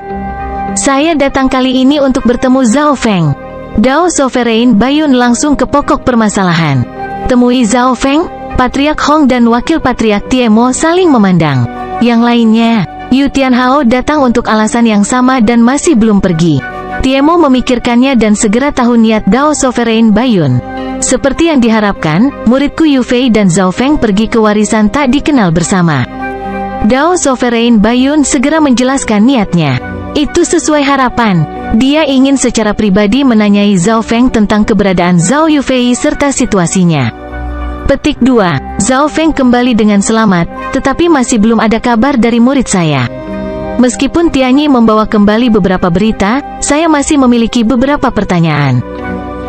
Saya datang kali ini untuk bertemu Zhao Feng. Dao Sovereign Baiyun langsung ke pokok permasalahan. Temui Zhao Feng. Patriark Hong dan Wakil Patriark Tiemo saling memandang. Yang lainnya, Yu Tianhao datang untuk alasan yang sama dan masih belum pergi. Tiemo memikirkannya dan segera tahu niat Dao Sovereign Baiyun. Seperti yang diharapkan, muridku Yu Fei dan Zhao Feng pergi ke warisan tak dikenal bersama. Dao Sovereign Baiyun segera menjelaskan niatnya. Itu sesuai harapan. Dia ingin secara pribadi menanyai Zhao Feng tentang keberadaan Zhao Yufei serta situasinya. Petik 2. Zhao Feng kembali dengan selamat, tetapi masih belum ada kabar dari murid saya. Meskipun Tianyi membawa kembali beberapa berita, saya masih memiliki beberapa pertanyaan.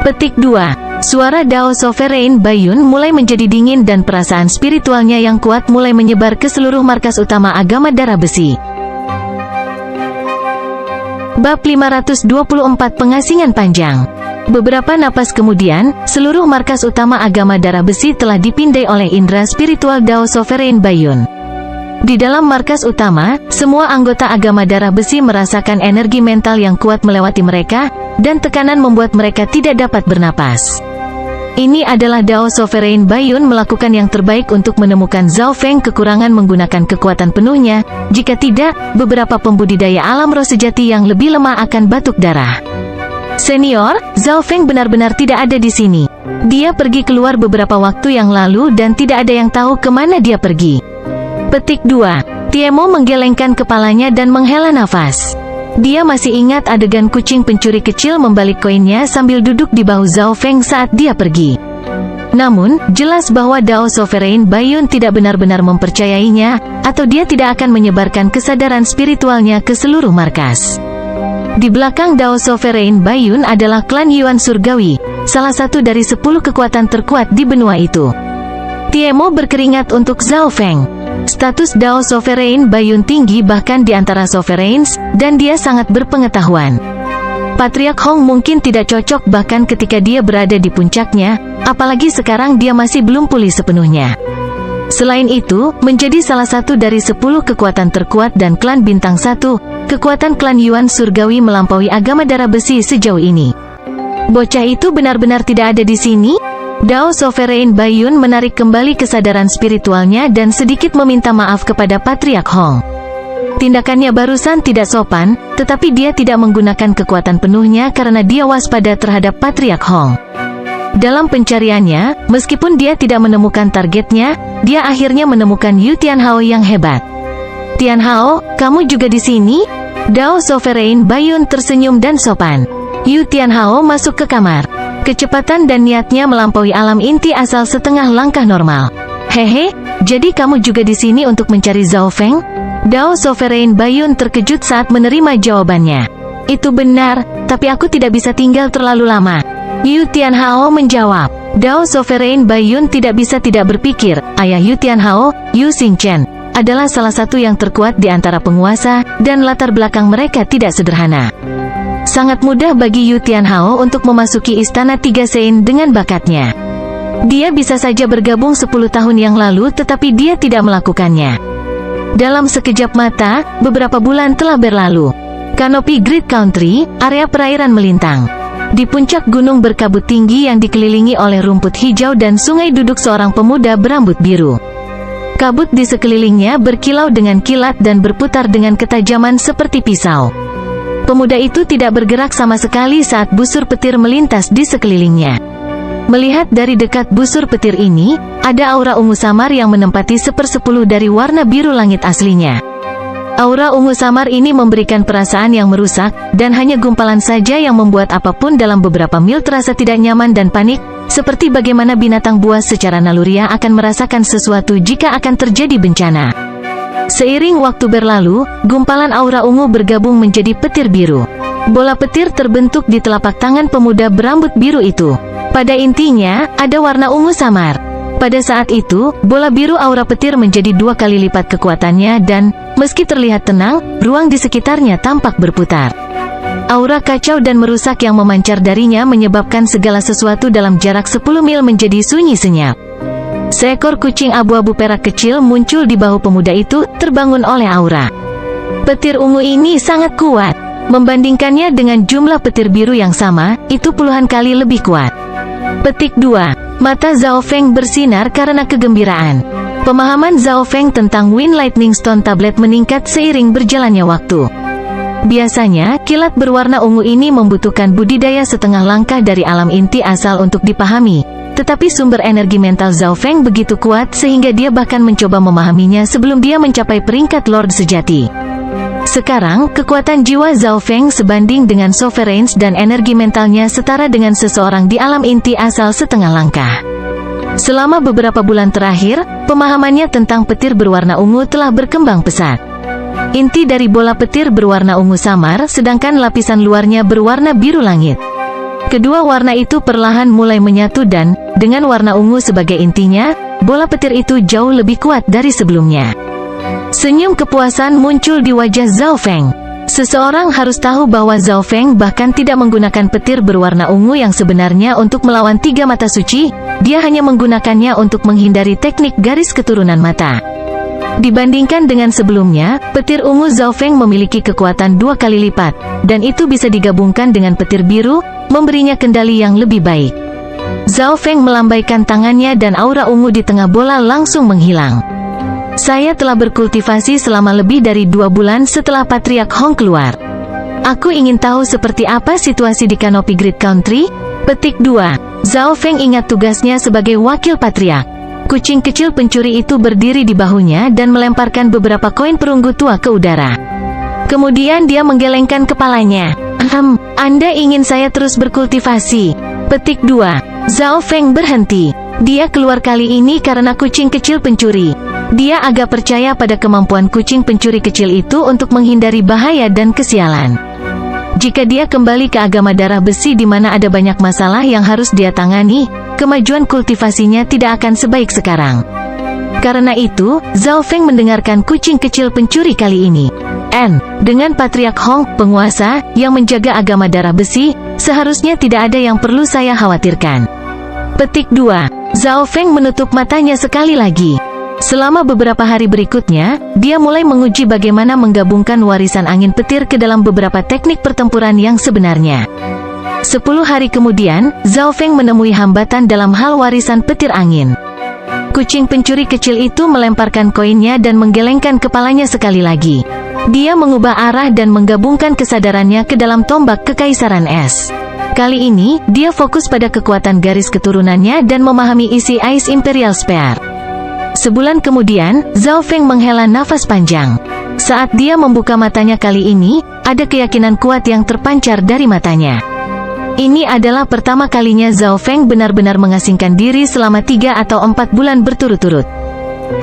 Petik 2. Suara Dao Sovereign Baiyun mulai menjadi dingin dan perasaan spiritualnya yang kuat mulai menyebar ke seluruh markas utama agama darah besi. Bab 524 Pengasingan Panjang. Beberapa napas kemudian, seluruh markas utama agama darah besi telah dipindai oleh indera spiritual Dao Sovereign Baiyun. Di dalam markas utama, semua anggota agama darah besi merasakan energi mental yang kuat melewati mereka, dan tekanan membuat mereka tidak dapat bernapas. Ini adalah Dao Sovereign Baiyun melakukan yang terbaik untuk menemukan Zhao Feng kekurangan menggunakan kekuatan penuhnya, jika tidak, beberapa pembudidaya alam roh sejati yang lebih lemah akan batuk darah. Senior, Zhao Feng benar-benar tidak ada di sini. Dia pergi keluar beberapa waktu yang lalu dan tidak ada yang tahu kemana dia pergi. Petik 2. Tiemo menggelengkan kepalanya dan menghela nafas. Dia masih ingat adegan kucing pencuri kecil membalik koinnya sambil duduk di bahu Zhao Feng saat dia pergi. Namun, jelas bahwa Dao Sovereign Baiyun tidak benar-benar mempercayainya, atau dia tidak akan menyebarkan kesadaran spiritualnya ke seluruh markas. Di belakang Dao Sovereign Baiyun adalah klan Yuan Surgawi, salah satu dari 10 kekuatan terkuat di benua itu. Tiemo berkeringat untuk Zhao Feng. Status Dao Sovereign Baiyun tinggi bahkan di antara Sovereigns, dan dia sangat berpengetahuan. Patriark Hong mungkin tidak cocok bahkan ketika dia berada di puncaknya, apalagi sekarang dia masih belum pulih sepenuhnya. Selain itu, menjadi salah satu dari 10 kekuatan terkuat dan klan bintang 1, kekuatan klan Yuan Surgawi melampaui agama darah besi sejauh ini. Bocah itu benar-benar tidak ada di sini? Dao Sovereign Baiyun menarik kembali kesadaran spiritualnya dan sedikit meminta maaf kepada Patriark Hong. Tindakannya barusan tidak sopan, tetapi dia tidak menggunakan kekuatan penuhnya karena dia waspada terhadap Patriark Hong. Dalam pencariannya, meskipun dia tidak menemukan targetnya, dia akhirnya menemukan Yu Tianhao yang hebat. Tianhao, kamu juga di sini? Dao Sovereign Baiyun tersenyum dan sopan. Yu Tianhao masuk ke kamar. Kecepatan dan niatnya melampaui alam inti asal setengah langkah normal. Hehe, Jadi kamu juga di sini untuk mencari Zhao Feng? Dao Sovereign Baiyun terkejut saat menerima jawabannya. Itu benar, tapi aku tidak bisa tinggal terlalu lama. Yu Tianhao menjawab. Dao Sovereign Baiyun tidak bisa tidak berpikir, ayah Yu Tianhao, Yu Xingchen, adalah salah satu yang terkuat di antara penguasa, dan latar belakang mereka tidak sederhana. Sangat mudah bagi Yu Tianhao untuk memasuki Istana Tiga Sein dengan bakatnya. Dia bisa saja bergabung 10 tahun yang lalu tetapi dia tidak melakukannya. Dalam sekejap mata, beberapa bulan telah berlalu. Kanopi Great Country, area perairan melintang. Di puncak gunung berkabut tinggi yang dikelilingi oleh rumput hijau dan sungai duduk seorang pemuda berambut biru. Kabut di sekelilingnya berkilau dengan kilat dan berputar dengan ketajaman seperti pisau. Pemuda itu tidak bergerak sama sekali saat busur petir melintas di sekelilingnya. Melihat dari dekat busur petir ini, ada aura ungu samar yang menempati 1/10 dari warna biru langit aslinya. Aura ungu samar ini memberikan perasaan yang merusak, dan hanya gumpalan saja yang membuat apapun dalam beberapa mil terasa tidak nyaman dan panik, seperti bagaimana binatang buas secara naluriah akan merasakan sesuatu jika akan terjadi bencana. Seiring waktu berlalu, gumpalan aura ungu bergabung menjadi petir biru. Bola petir terbentuk di telapak tangan pemuda berambut biru itu. Pada intinya, ada warna ungu samar. Pada saat itu, bola biru aura petir menjadi 2 kali lipat kekuatannya dan, meski terlihat tenang, ruang di sekitarnya tampak berputar. Aura kacau dan merusak yang memancar darinya menyebabkan segala sesuatu dalam jarak 10 mil menjadi sunyi senyap. Seekor kucing abu-abu perak kecil muncul di bahu pemuda itu, terbangun oleh aura. Petir ungu ini sangat kuat. Membandingkannya dengan jumlah petir biru yang sama, itu puluhan kali lebih kuat. Petik 2. Mata Zhao Feng bersinar karena kegembiraan. Pemahaman Zhao Feng tentang Wind Lightning Stone Tablet meningkat seiring berjalannya waktu. Biasanya, kilat berwarna ungu ini membutuhkan budidaya setengah langkah dari alam inti asal untuk dipahami. Tetapi sumber energi mental Zhao Feng begitu kuat sehingga dia bahkan mencoba memahaminya sebelum dia mencapai peringkat Lord sejati. Sekarang, kekuatan jiwa Zhao Feng sebanding dengan Sovereigns dan energi mentalnya setara dengan seseorang di alam inti asal setengah langkah. Selama beberapa bulan terakhir, pemahamannya tentang petir berwarna ungu telah berkembang pesat. Inti dari bola petir berwarna ungu samar, sedangkan lapisan luarnya berwarna biru langit. Kedua warna itu perlahan mulai menyatu dan, dengan warna ungu sebagai intinya, bola petir itu jauh lebih kuat dari sebelumnya. Senyum kepuasan muncul di wajah Zhao Feng. Seseorang harus tahu bahwa Zhao Feng bahkan tidak menggunakan petir berwarna ungu yang sebenarnya untuk melawan 3 mata suci, dia hanya menggunakannya untuk menghindari teknik garis keturunan mata. Dibandingkan dengan sebelumnya, petir ungu Zhao Feng memiliki kekuatan 2 kali lipat, dan itu bisa digabungkan dengan petir biru, memberinya kendali yang lebih baik. Zhao Feng melambaikan tangannya dan aura ungu di tengah bola langsung menghilang. Saya telah berkultivasi selama lebih dari 2 bulan setelah Patriark Hong keluar. Aku ingin tahu seperti apa situasi di Kanopi Great Country. Petik 2. Zhao Feng ingat tugasnya sebagai wakil Patriark. Kucing kecil pencuri itu berdiri di bahunya dan melemparkan beberapa koin perunggu tua ke udara. Kemudian dia menggelengkan kepalanya. Anda ingin saya terus berkultivasi? Petik 2. Zhao Feng berhenti. Dia keluar kali ini karena kucing kecil pencuri. Dia agak percaya pada kemampuan kucing pencuri kecil itu untuk menghindari bahaya dan kesialan. Jika dia kembali ke agama darah besi di mana ada banyak masalah yang harus dia tangani, kemajuan kultivasinya tidak akan sebaik sekarang. Karena itu, Zhao Feng mendengarkan kucing kecil pencuri kali ini. Dengan Patriark Hong, penguasa, yang menjaga agama darah besi, seharusnya tidak ada yang perlu saya khawatirkan. Petik 2. Zhao Feng menutup matanya sekali lagi. Selama beberapa hari berikutnya, dia mulai menguji bagaimana menggabungkan warisan angin petir ke dalam beberapa teknik pertempuran yang sebenarnya. 10 hari kemudian, Zhao Feng menemui hambatan dalam hal warisan petir angin. Kucing pencuri kecil itu melemparkan koinnya dan menggelengkan kepalanya sekali lagi. Dia mengubah arah dan menggabungkan kesadarannya ke dalam tombak kekaisaran es. Kali ini, dia fokus pada kekuatan garis keturunannya dan memahami isi Ice Imperial Spear. Sebulan kemudian, Zhao Feng menghela nafas panjang. Saat dia membuka matanya kali ini, ada keyakinan kuat yang terpancar dari matanya. Ini adalah pertama kalinya Zhao Feng benar-benar mengasingkan diri selama 3 atau 4 bulan berturut-turut.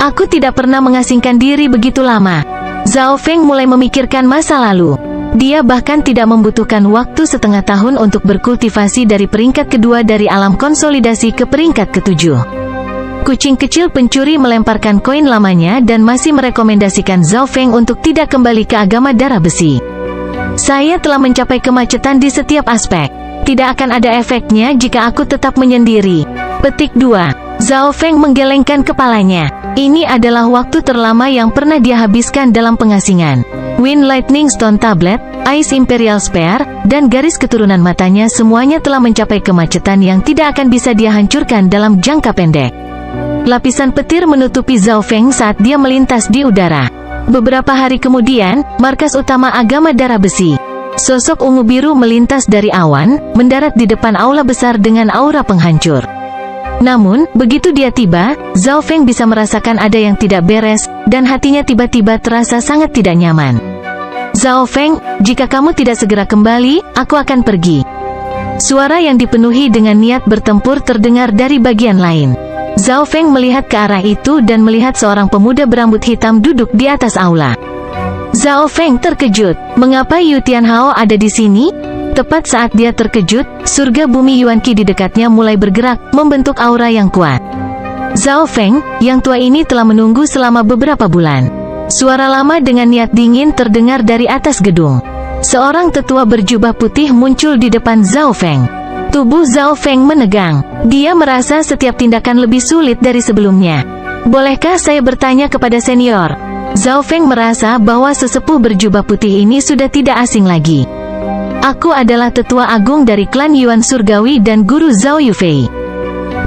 Aku tidak pernah mengasingkan diri begitu lama. Zhao Feng mulai memikirkan masa lalu. Dia bahkan tidak membutuhkan waktu setengah tahun untuk berkultivasi dari peringkat kedua dari alam konsolidasi ke peringkat ketujuh. Kucing kecil pencuri melemparkan koin lamanya dan masih merekomendasikan Zhao Feng untuk tidak kembali ke agama darah besi. Saya telah mencapai kemacetan di setiap aspek. Tidak akan ada efeknya jika aku tetap menyendiri. Petik 2. Zhao Feng menggelengkan kepalanya. Ini adalah waktu terlama yang pernah dia habiskan dalam pengasingan. Wind Lightning Stone Tablet, Ice Imperial Spear, dan garis keturunan matanya semuanya telah mencapai kemacetan yang tidak akan bisa dia hancurkan dalam jangka pendek. Lapisan petir menutupi Zhao Feng saat dia melintas di udara. Beberapa hari kemudian, markas utama agama darah besi. Sosok ungu biru melintas dari awan, mendarat di depan aula besar dengan aura penghancur. Namun, begitu dia tiba, Zhao Feng bisa merasakan ada yang tidak beres, dan hatinya tiba-tiba terasa sangat tidak nyaman. Zhao Feng, jika kamu tidak segera kembali, aku akan pergi. Suara yang dipenuhi dengan niat bertempur terdengar dari bagian lain. Zhao Feng melihat ke arah itu dan melihat seorang pemuda berambut hitam duduk di atas aula. Zhao Feng terkejut. Mengapa Yu Tianhao ada di sini? Tepat saat dia terkejut, surga bumi Yuan Qi di dekatnya mulai bergerak, membentuk aura yang kuat. Zhao Feng, yang tua ini telah menunggu selama beberapa bulan. Suara lama dengan niat dingin terdengar dari atas gedung. Seorang tetua berjubah putih muncul di depan Zhao Feng. Tubuh Zhao Feng menegang. Dia merasa setiap tindakan lebih sulit dari sebelumnya. Bolehkah saya bertanya kepada senior? Zhao Feng merasa bahwa sesepuh berjubah putih ini sudah tidak asing lagi. Aku adalah tetua agung dari klan Yuan Surgawi dan guru Zhao Yufei.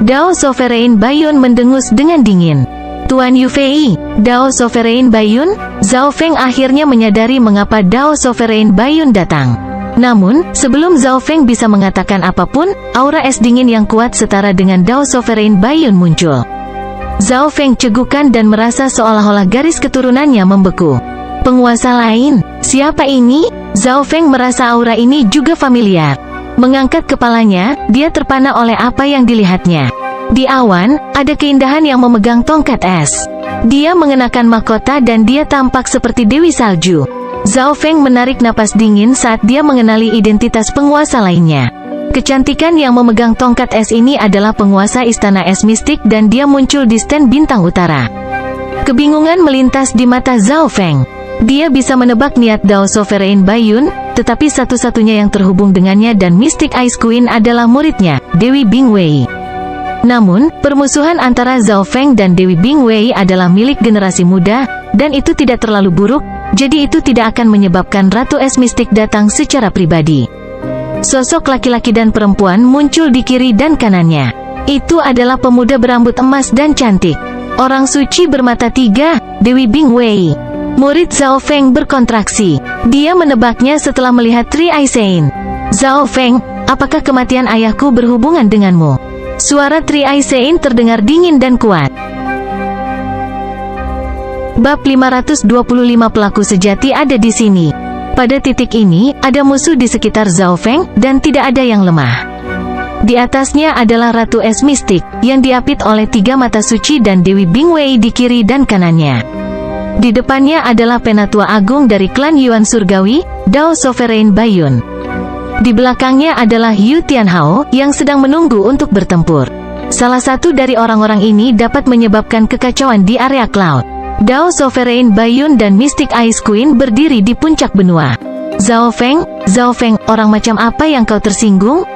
Dao Sovereign Baiyun mendengus dengan dingin. Tuan Yufei, Dao Sovereign Baiyun? Zhao Feng akhirnya menyadari mengapa Dao Sovereign Baiyun datang. Namun, sebelum Zhao Feng bisa mengatakan apapun, aura es dingin yang kuat setara dengan Dao Sovereign Baiyun muncul. Zhao Feng cegukan dan merasa seolah-olah garis keturunannya membeku. Penguasa lain? Siapa ini? Zhao Feng merasa aura ini juga familiar. Mengangkat kepalanya, dia terpana oleh apa yang dilihatnya. Di awan, ada keindahan yang memegang tongkat es. Dia mengenakan mahkota dan dia tampak seperti Dewi Salju. Zhao Feng menarik napas dingin saat dia mengenali identitas penguasa lainnya. Kecantikan yang memegang tongkat es ini adalah penguasa Istana Es Mistik dan dia muncul di stand bintang utara. Kebingungan melintas di mata Zhao Feng. Dia bisa menebak niat Dao Sovereign Baiyun, tetapi satu-satunya yang terhubung dengannya dan Mystic Ice Queen adalah muridnya, Dewi Bingwei. Namun, permusuhan antara Zhao Feng dan Dewi Bingwei adalah milik generasi muda, dan itu tidak terlalu buruk, jadi itu tidak akan menyebabkan Ratu Es Mistik datang secara pribadi. Sosok laki-laki dan perempuan muncul di kiri dan kanannya. Itu adalah pemuda berambut emas dan cantik. Orang suci bermata tiga, Dewi Bingwei. Murid Zhao Feng berkontraksi. Dia menebaknya setelah melihat Tri Aisein. Zhao Feng, apakah kematian ayahku berhubungan denganmu? Suara Tri Aisein terdengar dingin dan kuat. Bab 525 pelaku sejati ada di sini. Pada titik ini, ada musuh di sekitar Zhao Feng, dan tidak ada yang lemah. Di atasnya adalah Ratu Es Mistik, yang diapit oleh tiga mata suci dan Dewi Bingwei di kiri dan kanannya. Di depannya adalah penatua agung dari klan Yuan Surgawi, Dao Sovereign Baiyun. Di belakangnya adalah Yu Tianhao, yang sedang menunggu untuk bertempur. Salah satu dari orang-orang ini dapat menyebabkan kekacauan di area cloud. Dao Sovereign Baiyun dan Mystic Ice Queen berdiri di puncak benua. Zhao Feng, orang macam apa yang kau tersinggung?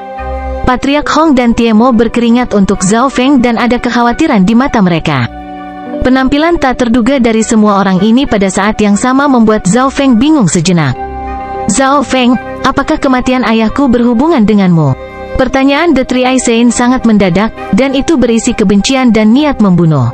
Patriark Hong dan Tiemo berkeringat untuk Zhao Feng dan ada kekhawatiran di mata mereka. Penampilan tak terduga dari semua orang ini pada saat yang sama membuat Zhao Feng bingung sejenak. Zhao Feng, apakah kematian ayahku berhubungan denganmu? Pertanyaan The Tri Aisein sangat mendadak, dan itu berisi kebencian dan niat membunuh.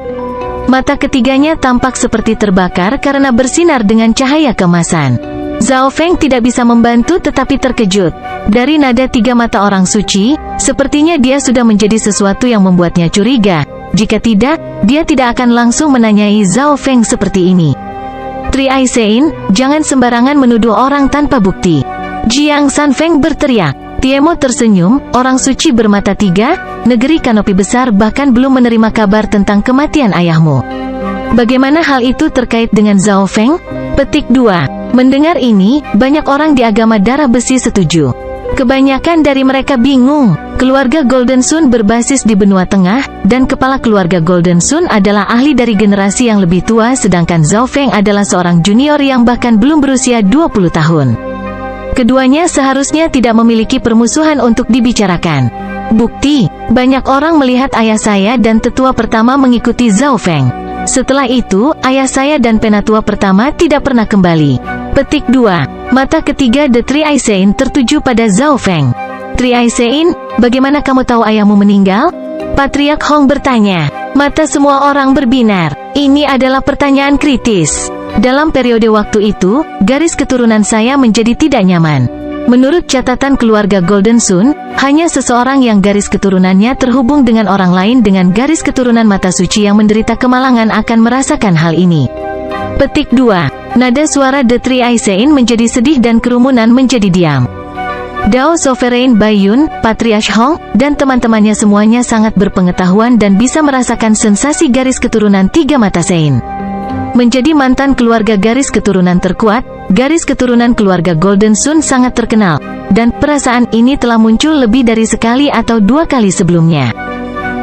Mata ketiganya tampak seperti terbakar karena bersinar dengan cahaya keemasan. Zhao Feng tidak bisa membantu tetapi terkejut. Dari nada tiga mata orang suci, sepertinya dia sudah menjadi sesuatu yang membuatnya curiga. Jika tidak, dia tidak akan langsung menanyai Zhao Feng seperti ini. Tri Aisein, jangan sembarangan menuduh orang tanpa bukti. Jiang Sanfeng berteriak. Tiemo tersenyum, orang suci bermata tiga, negeri kanopi besar bahkan belum menerima kabar tentang kematian ayahmu. Bagaimana hal itu terkait dengan Zhao Feng? Petik 2. Mendengar ini, banyak orang di agama darah besi setuju. Kebanyakan dari mereka bingung. Keluarga Golden Sun berbasis di benua tengah, dan kepala keluarga Golden Sun adalah ahli dari generasi yang lebih tua, sedangkan Zhao Feng adalah seorang junior yang bahkan belum berusia 20 tahun. Keduanya seharusnya tidak memiliki permusuhan untuk dibicarakan. Bukti, banyak orang melihat ayah saya dan tetua pertama mengikuti Zhao Feng. Setelah itu, ayah saya dan penatua pertama tidak pernah kembali. Petik 2. Mata ketiga The Three Eyes Sein tertuju pada Zhao Feng. Three Eyes Sein, bagaimana kamu tahu ayahmu meninggal? Patriark Hong bertanya. Mata semua orang berbinar. Ini adalah pertanyaan kritis. Dalam periode waktu itu, garis keturunan saya menjadi tidak nyaman. Menurut catatan keluarga Golden Sun, hanya seseorang yang garis keturunannya terhubung dengan orang lain dengan garis keturunan mata suci yang menderita kemalangan akan merasakan hal ini. Petik 2. Nada suara The Three Eyes Sein menjadi sedih dan kerumunan menjadi diam. Dao Sovereign Baiyun, Patriarch Hong, dan teman-temannya semuanya sangat berpengetahuan dan bisa merasakan sensasi garis keturunan tiga mata Sein. Menjadi mantan keluarga garis keturunan terkuat, garis keturunan keluarga Golden Sun sangat terkenal, dan perasaan ini telah muncul lebih dari sekali atau dua kali sebelumnya.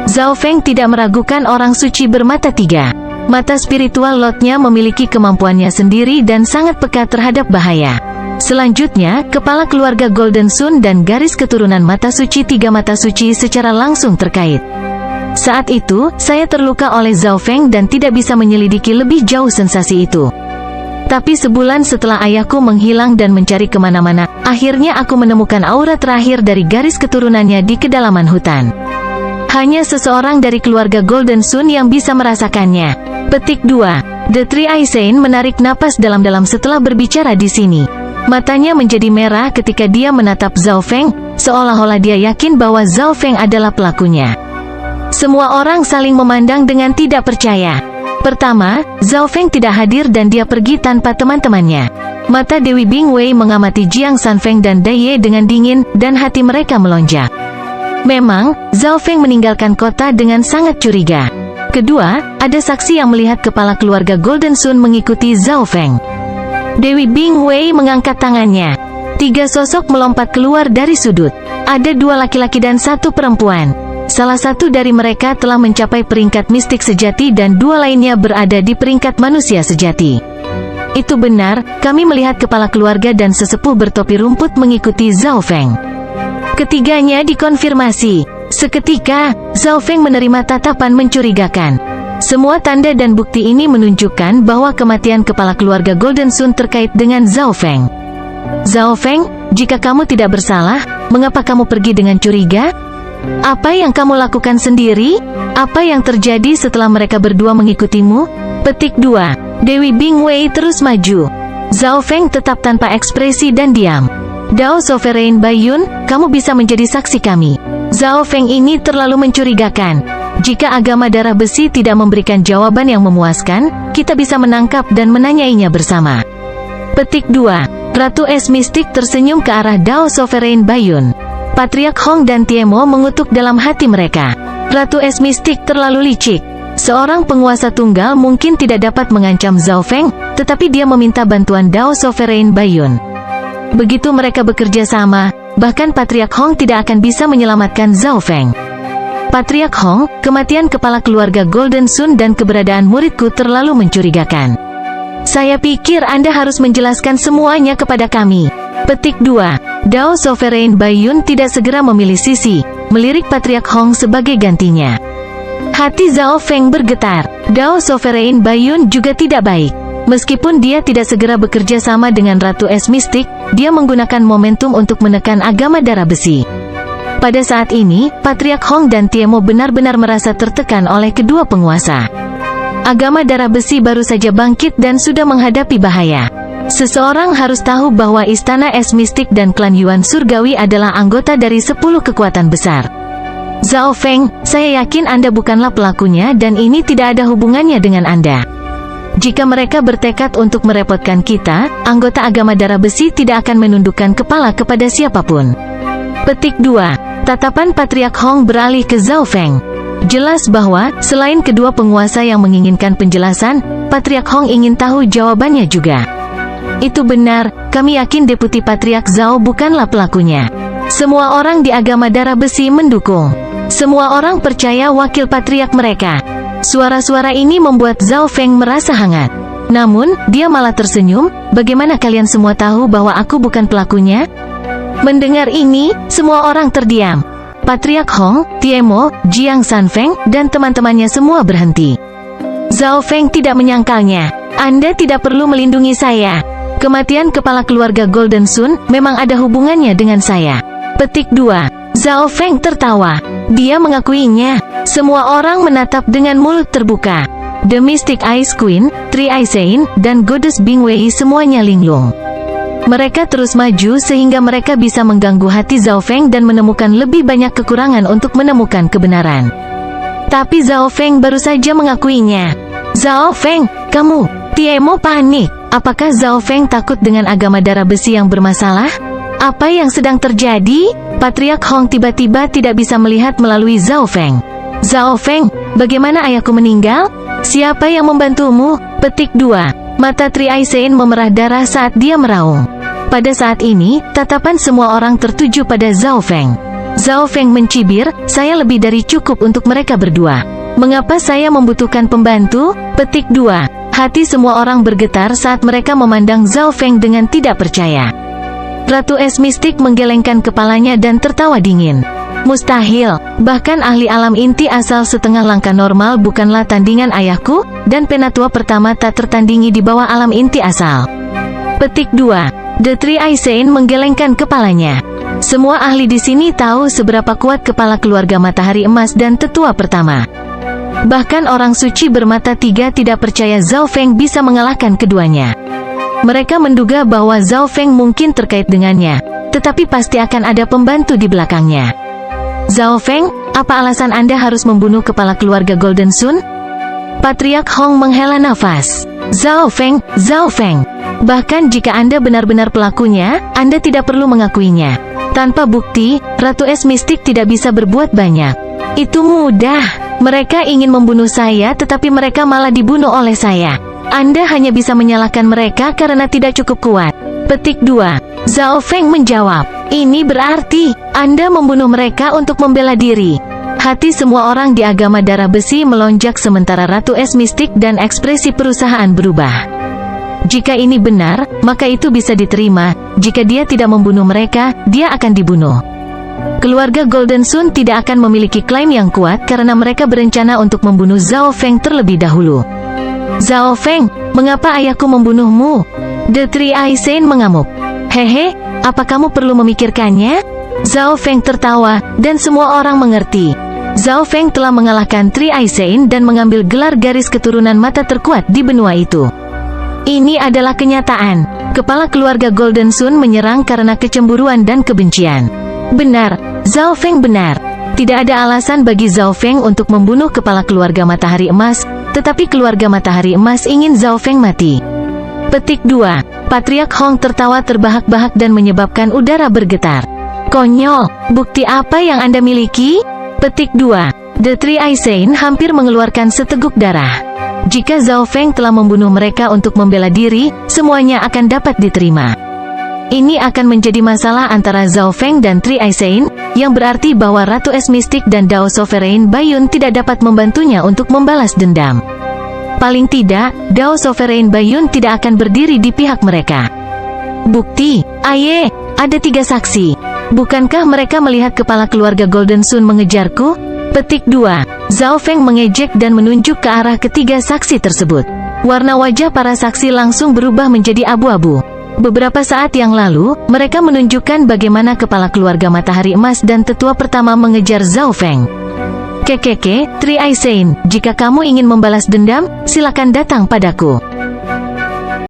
Zhao Feng tidak meragukan orang suci bermata tiga. Mata spiritual Lordnya memiliki kemampuannya sendiri dan sangat peka terhadap bahaya. Selanjutnya, kepala keluarga Golden Sun dan garis keturunan mata suci tiga mata suci secara langsung terkait. Saat itu, saya terluka oleh Zhao Feng dan tidak bisa menyelidiki lebih jauh sensasi itu. Tapi sebulan setelah ayahku menghilang dan mencari kemana-mana, akhirnya aku menemukan aura terakhir dari garis keturunannya di kedalaman hutan. Hanya seseorang dari keluarga Golden Sun yang bisa merasakannya. Petik 2. The Three Eyes Sein menarik napas dalam-dalam setelah berbicara di sini. Matanya menjadi merah ketika dia menatap Zhao Feng, seolah-olah dia yakin bahwa Zhao Feng adalah pelakunya. Semua orang saling memandang dengan tidak percaya. Pertama, Zhao Feng tidak hadir dan dia pergi tanpa teman-temannya. Mata Dewi Bingwei mengamati Jiang Sanfeng dan Dai Ye dengan dingin, dan hati mereka melonjak. Memang, Zhao Feng meninggalkan kota dengan sangat curiga. Kedua, ada saksi yang melihat kepala keluarga Golden Sun mengikuti Zhao Feng. Dewi Bingwei mengangkat tangannya. Tiga sosok melompat keluar dari sudut. Ada dua laki-laki dan satu perempuan. Salah satu dari mereka telah mencapai peringkat mistik sejati dan dua lainnya berada di peringkat manusia sejati. Itu benar, kami melihat kepala keluarga dan sesepuh bertopi rumput mengikuti Zhao Feng. Ketiganya dikonfirmasi. Seketika, Zhao Feng menerima tatapan mencurigakan. Semua tanda dan bukti ini menunjukkan bahwa kematian kepala keluarga Golden Sun terkait dengan Zhao Feng. Zhao Feng, jika kamu tidak bersalah, mengapa kamu pergi dengan curiga? Apa yang kamu lakukan sendiri? Apa yang terjadi setelah mereka berdua mengikutimu? Petik 2. Dewi Bingwei terus maju. Zhao Feng tetap tanpa ekspresi dan diam. Dao Sovereign Baiyun, kamu bisa menjadi saksi kami. Zhao Feng ini terlalu mencurigakan. Jika agama darah besi tidak memberikan jawaban yang memuaskan, kita bisa menangkap dan menanyainya bersama. Petik 2. Ratu Es Mistik tersenyum ke arah Dao Sovereign Baiyun. Patriark Hong dan Tiemo mengutuk dalam hati mereka. Ratu Es Mistik terlalu licik. Seorang penguasa tunggal mungkin tidak dapat mengancam Zhao Feng, tetapi dia meminta bantuan Dao Sovereign Baiyun. Begitu mereka bekerja sama, bahkan Patriark Hong tidak akan bisa menyelamatkan Zhao Feng. Patriark Hong, kematian kepala keluarga Golden Sun dan keberadaan muridku terlalu mencurigakan. Saya pikir Anda harus menjelaskan semuanya kepada kami. Petik 2. Dao Sovereign Baiyun tidak segera memilih sisi, melirik Patriark Hong sebagai gantinya. Hati Zhao Feng bergetar. Dao Sovereign Baiyun juga tidak baik. Meskipun dia tidak segera bekerja sama dengan Ratu Es Mistik, dia menggunakan momentum untuk menekan agama darah besi. Pada saat ini, Patriark Hong dan Tiemo benar-benar merasa tertekan oleh kedua penguasa. Agama darah besi baru saja bangkit dan sudah menghadapi bahaya. Seseorang harus tahu bahwa Istana Es Mistik dan klan Yuan Surgawi adalah anggota dari 10 kekuatan besar. Zhao Feng, saya yakin Anda bukanlah pelakunya dan ini tidak ada hubungannya dengan Anda. Jika mereka bertekad untuk merepotkan kita, anggota agama darah besi tidak akan menundukkan kepala kepada siapapun. Petik 2. Tatapan Patriark Hong beralih ke Zhao Feng. Jelas bahwa, selain kedua penguasa yang menginginkan penjelasan, Patriark Hong ingin tahu jawabannya juga. Itu benar, kami yakin Deputi Patriark Zhao bukanlah pelakunya. Semua orang di agama darah besi mendukung. Semua orang percaya wakil patriark mereka. Suara-suara ini membuat Zhao Feng merasa hangat. Namun, dia malah tersenyum. Bagaimana kalian semua tahu bahwa aku bukan pelakunya? Mendengar ini, semua orang terdiam. Patriark Hong, Tiemo, Jiang Sanfeng, dan teman-temannya semua berhenti. Zhao Feng tidak menyangkalnya. Anda tidak perlu melindungi saya. Kematian kepala keluarga Golden Sun memang ada hubungannya dengan saya. Petik 2. Zhao Feng tertawa. Dia mengakuinya. Semua orang menatap dengan mulut terbuka. The Mystic Ice Queen, Tri Aisein, dan Goddess Bing Wei semuanya linglung. Mereka terus maju sehingga mereka bisa mengganggu hati Zhao Feng dan menemukan lebih banyak kekurangan untuk menemukan kebenaran. Tapi Zhao Feng baru saja mengakuinya. Zhao Feng, kamu. Tiemo panik. Apakah Zhao Feng takut dengan agama darah besi yang bermasalah? Apa yang sedang terjadi? Patriark Hong tiba-tiba tidak bisa melihat melalui Zhao Feng. Zhao Feng, bagaimana ayahku meninggal? Siapa yang membantumu? Petik 2. Mata Tri Aisein memerah darah saat dia meraung. Pada saat ini, tatapan semua orang tertuju pada Zhao Feng. Zhao Feng mencibir, saya lebih dari cukup untuk mereka berdua. Mengapa saya membutuhkan pembantu? Petik 2. Hati semua orang bergetar saat mereka memandang Zhao Feng dengan tidak percaya. Ratu Es Mistik menggelengkan kepalanya dan tertawa dingin. Mustahil, bahkan ahli alam inti asal setengah langkah normal bukanlah tandingan ayahku, dan penatua pertama tak tertandingi di bawah alam inti asal. Petik 2. The Tri Aisein menggelengkan kepalanya. Semua ahli di sini tahu seberapa kuat kepala keluarga Matahari Emas dan tetua pertama. Bahkan orang suci bermata tiga tidak percaya Zhao Feng bisa mengalahkan keduanya. Mereka menduga bahwa Zhao Feng mungkin terkait dengannya, tetapi pasti akan ada pembantu di belakangnya. Zhao Feng, apa alasan Anda harus membunuh kepala keluarga Golden Sun? Patriark Hong menghela nafas. Zhao Feng, Zhao Feng. Bahkan jika Anda benar-benar pelakunya, Anda tidak perlu mengakuinya. Tanpa bukti, Ratu Es Mistik tidak bisa berbuat banyak. Itu mudah. Mereka ingin membunuh saya tetapi mereka malah dibunuh oleh saya. Anda hanya bisa menyalahkan mereka karena tidak cukup kuat. Petik 2. Zhao Feng menjawab. Ini berarti, Anda membunuh mereka untuk membela diri. Hati semua orang di agama darah besi melonjak sementara Ratu Es Mistik dan ekspresi perusahaan berubah. Jika ini benar, maka itu bisa diterima. Jika dia tidak membunuh mereka, dia akan dibunuh. Keluarga Golden Sun tidak akan memiliki klaim yang kuat karena mereka berencana untuk membunuh Zhao Feng terlebih dahulu. Zhao Feng, mengapa ayahku membunuhmu? The Tri Aisein mengamuk. Hehe, apa kamu perlu memikirkannya? Zhao Feng tertawa, dan semua orang mengerti. Zhao Feng telah mengalahkan Tri Aisein dan mengambil gelar garis keturunan mata terkuat di benua itu. Ini adalah kenyataan. Kepala keluarga Golden Sun menyerang karena kecemburuan dan kebencian. Benar, Zhao Feng benar. Tidak ada alasan bagi Zhao Feng untuk membunuh kepala keluarga Matahari Emas, tetapi keluarga Matahari Emas ingin Zhao Feng mati. Petik 2. Patriark Hong tertawa terbahak-bahak dan menyebabkan udara bergetar. Konyol, bukti apa yang Anda miliki? Petik 2. The Tri Aisein hampir mengeluarkan seteguk darah. Jika Zhao Feng telah membunuh mereka untuk membela diri, semuanya akan dapat diterima. Ini akan menjadi masalah antara Zhao Feng dan Tri Aisein, yang berarti bahwa Ratu Es Mistik dan Dao Sovereign Bayun tidak dapat membantunya untuk membalas dendam. Paling tidak, Dao Sovereign Bayun tidak akan berdiri di pihak mereka. Bukti, aye, ada 3 saksi. Bukankah mereka melihat kepala keluarga Golden Sun mengejarku? Petik 2. Zhao Feng mengejek dan menunjuk ke arah ketiga saksi tersebut. Warna wajah para saksi langsung berubah menjadi abu-abu. Beberapa saat yang lalu, mereka menunjukkan bagaimana kepala keluarga Matahari Emas dan tetua pertama mengejar Zhao Feng. Kekeke, Tri Aisein, jika kamu ingin membalas dendam, silakan datang padaku.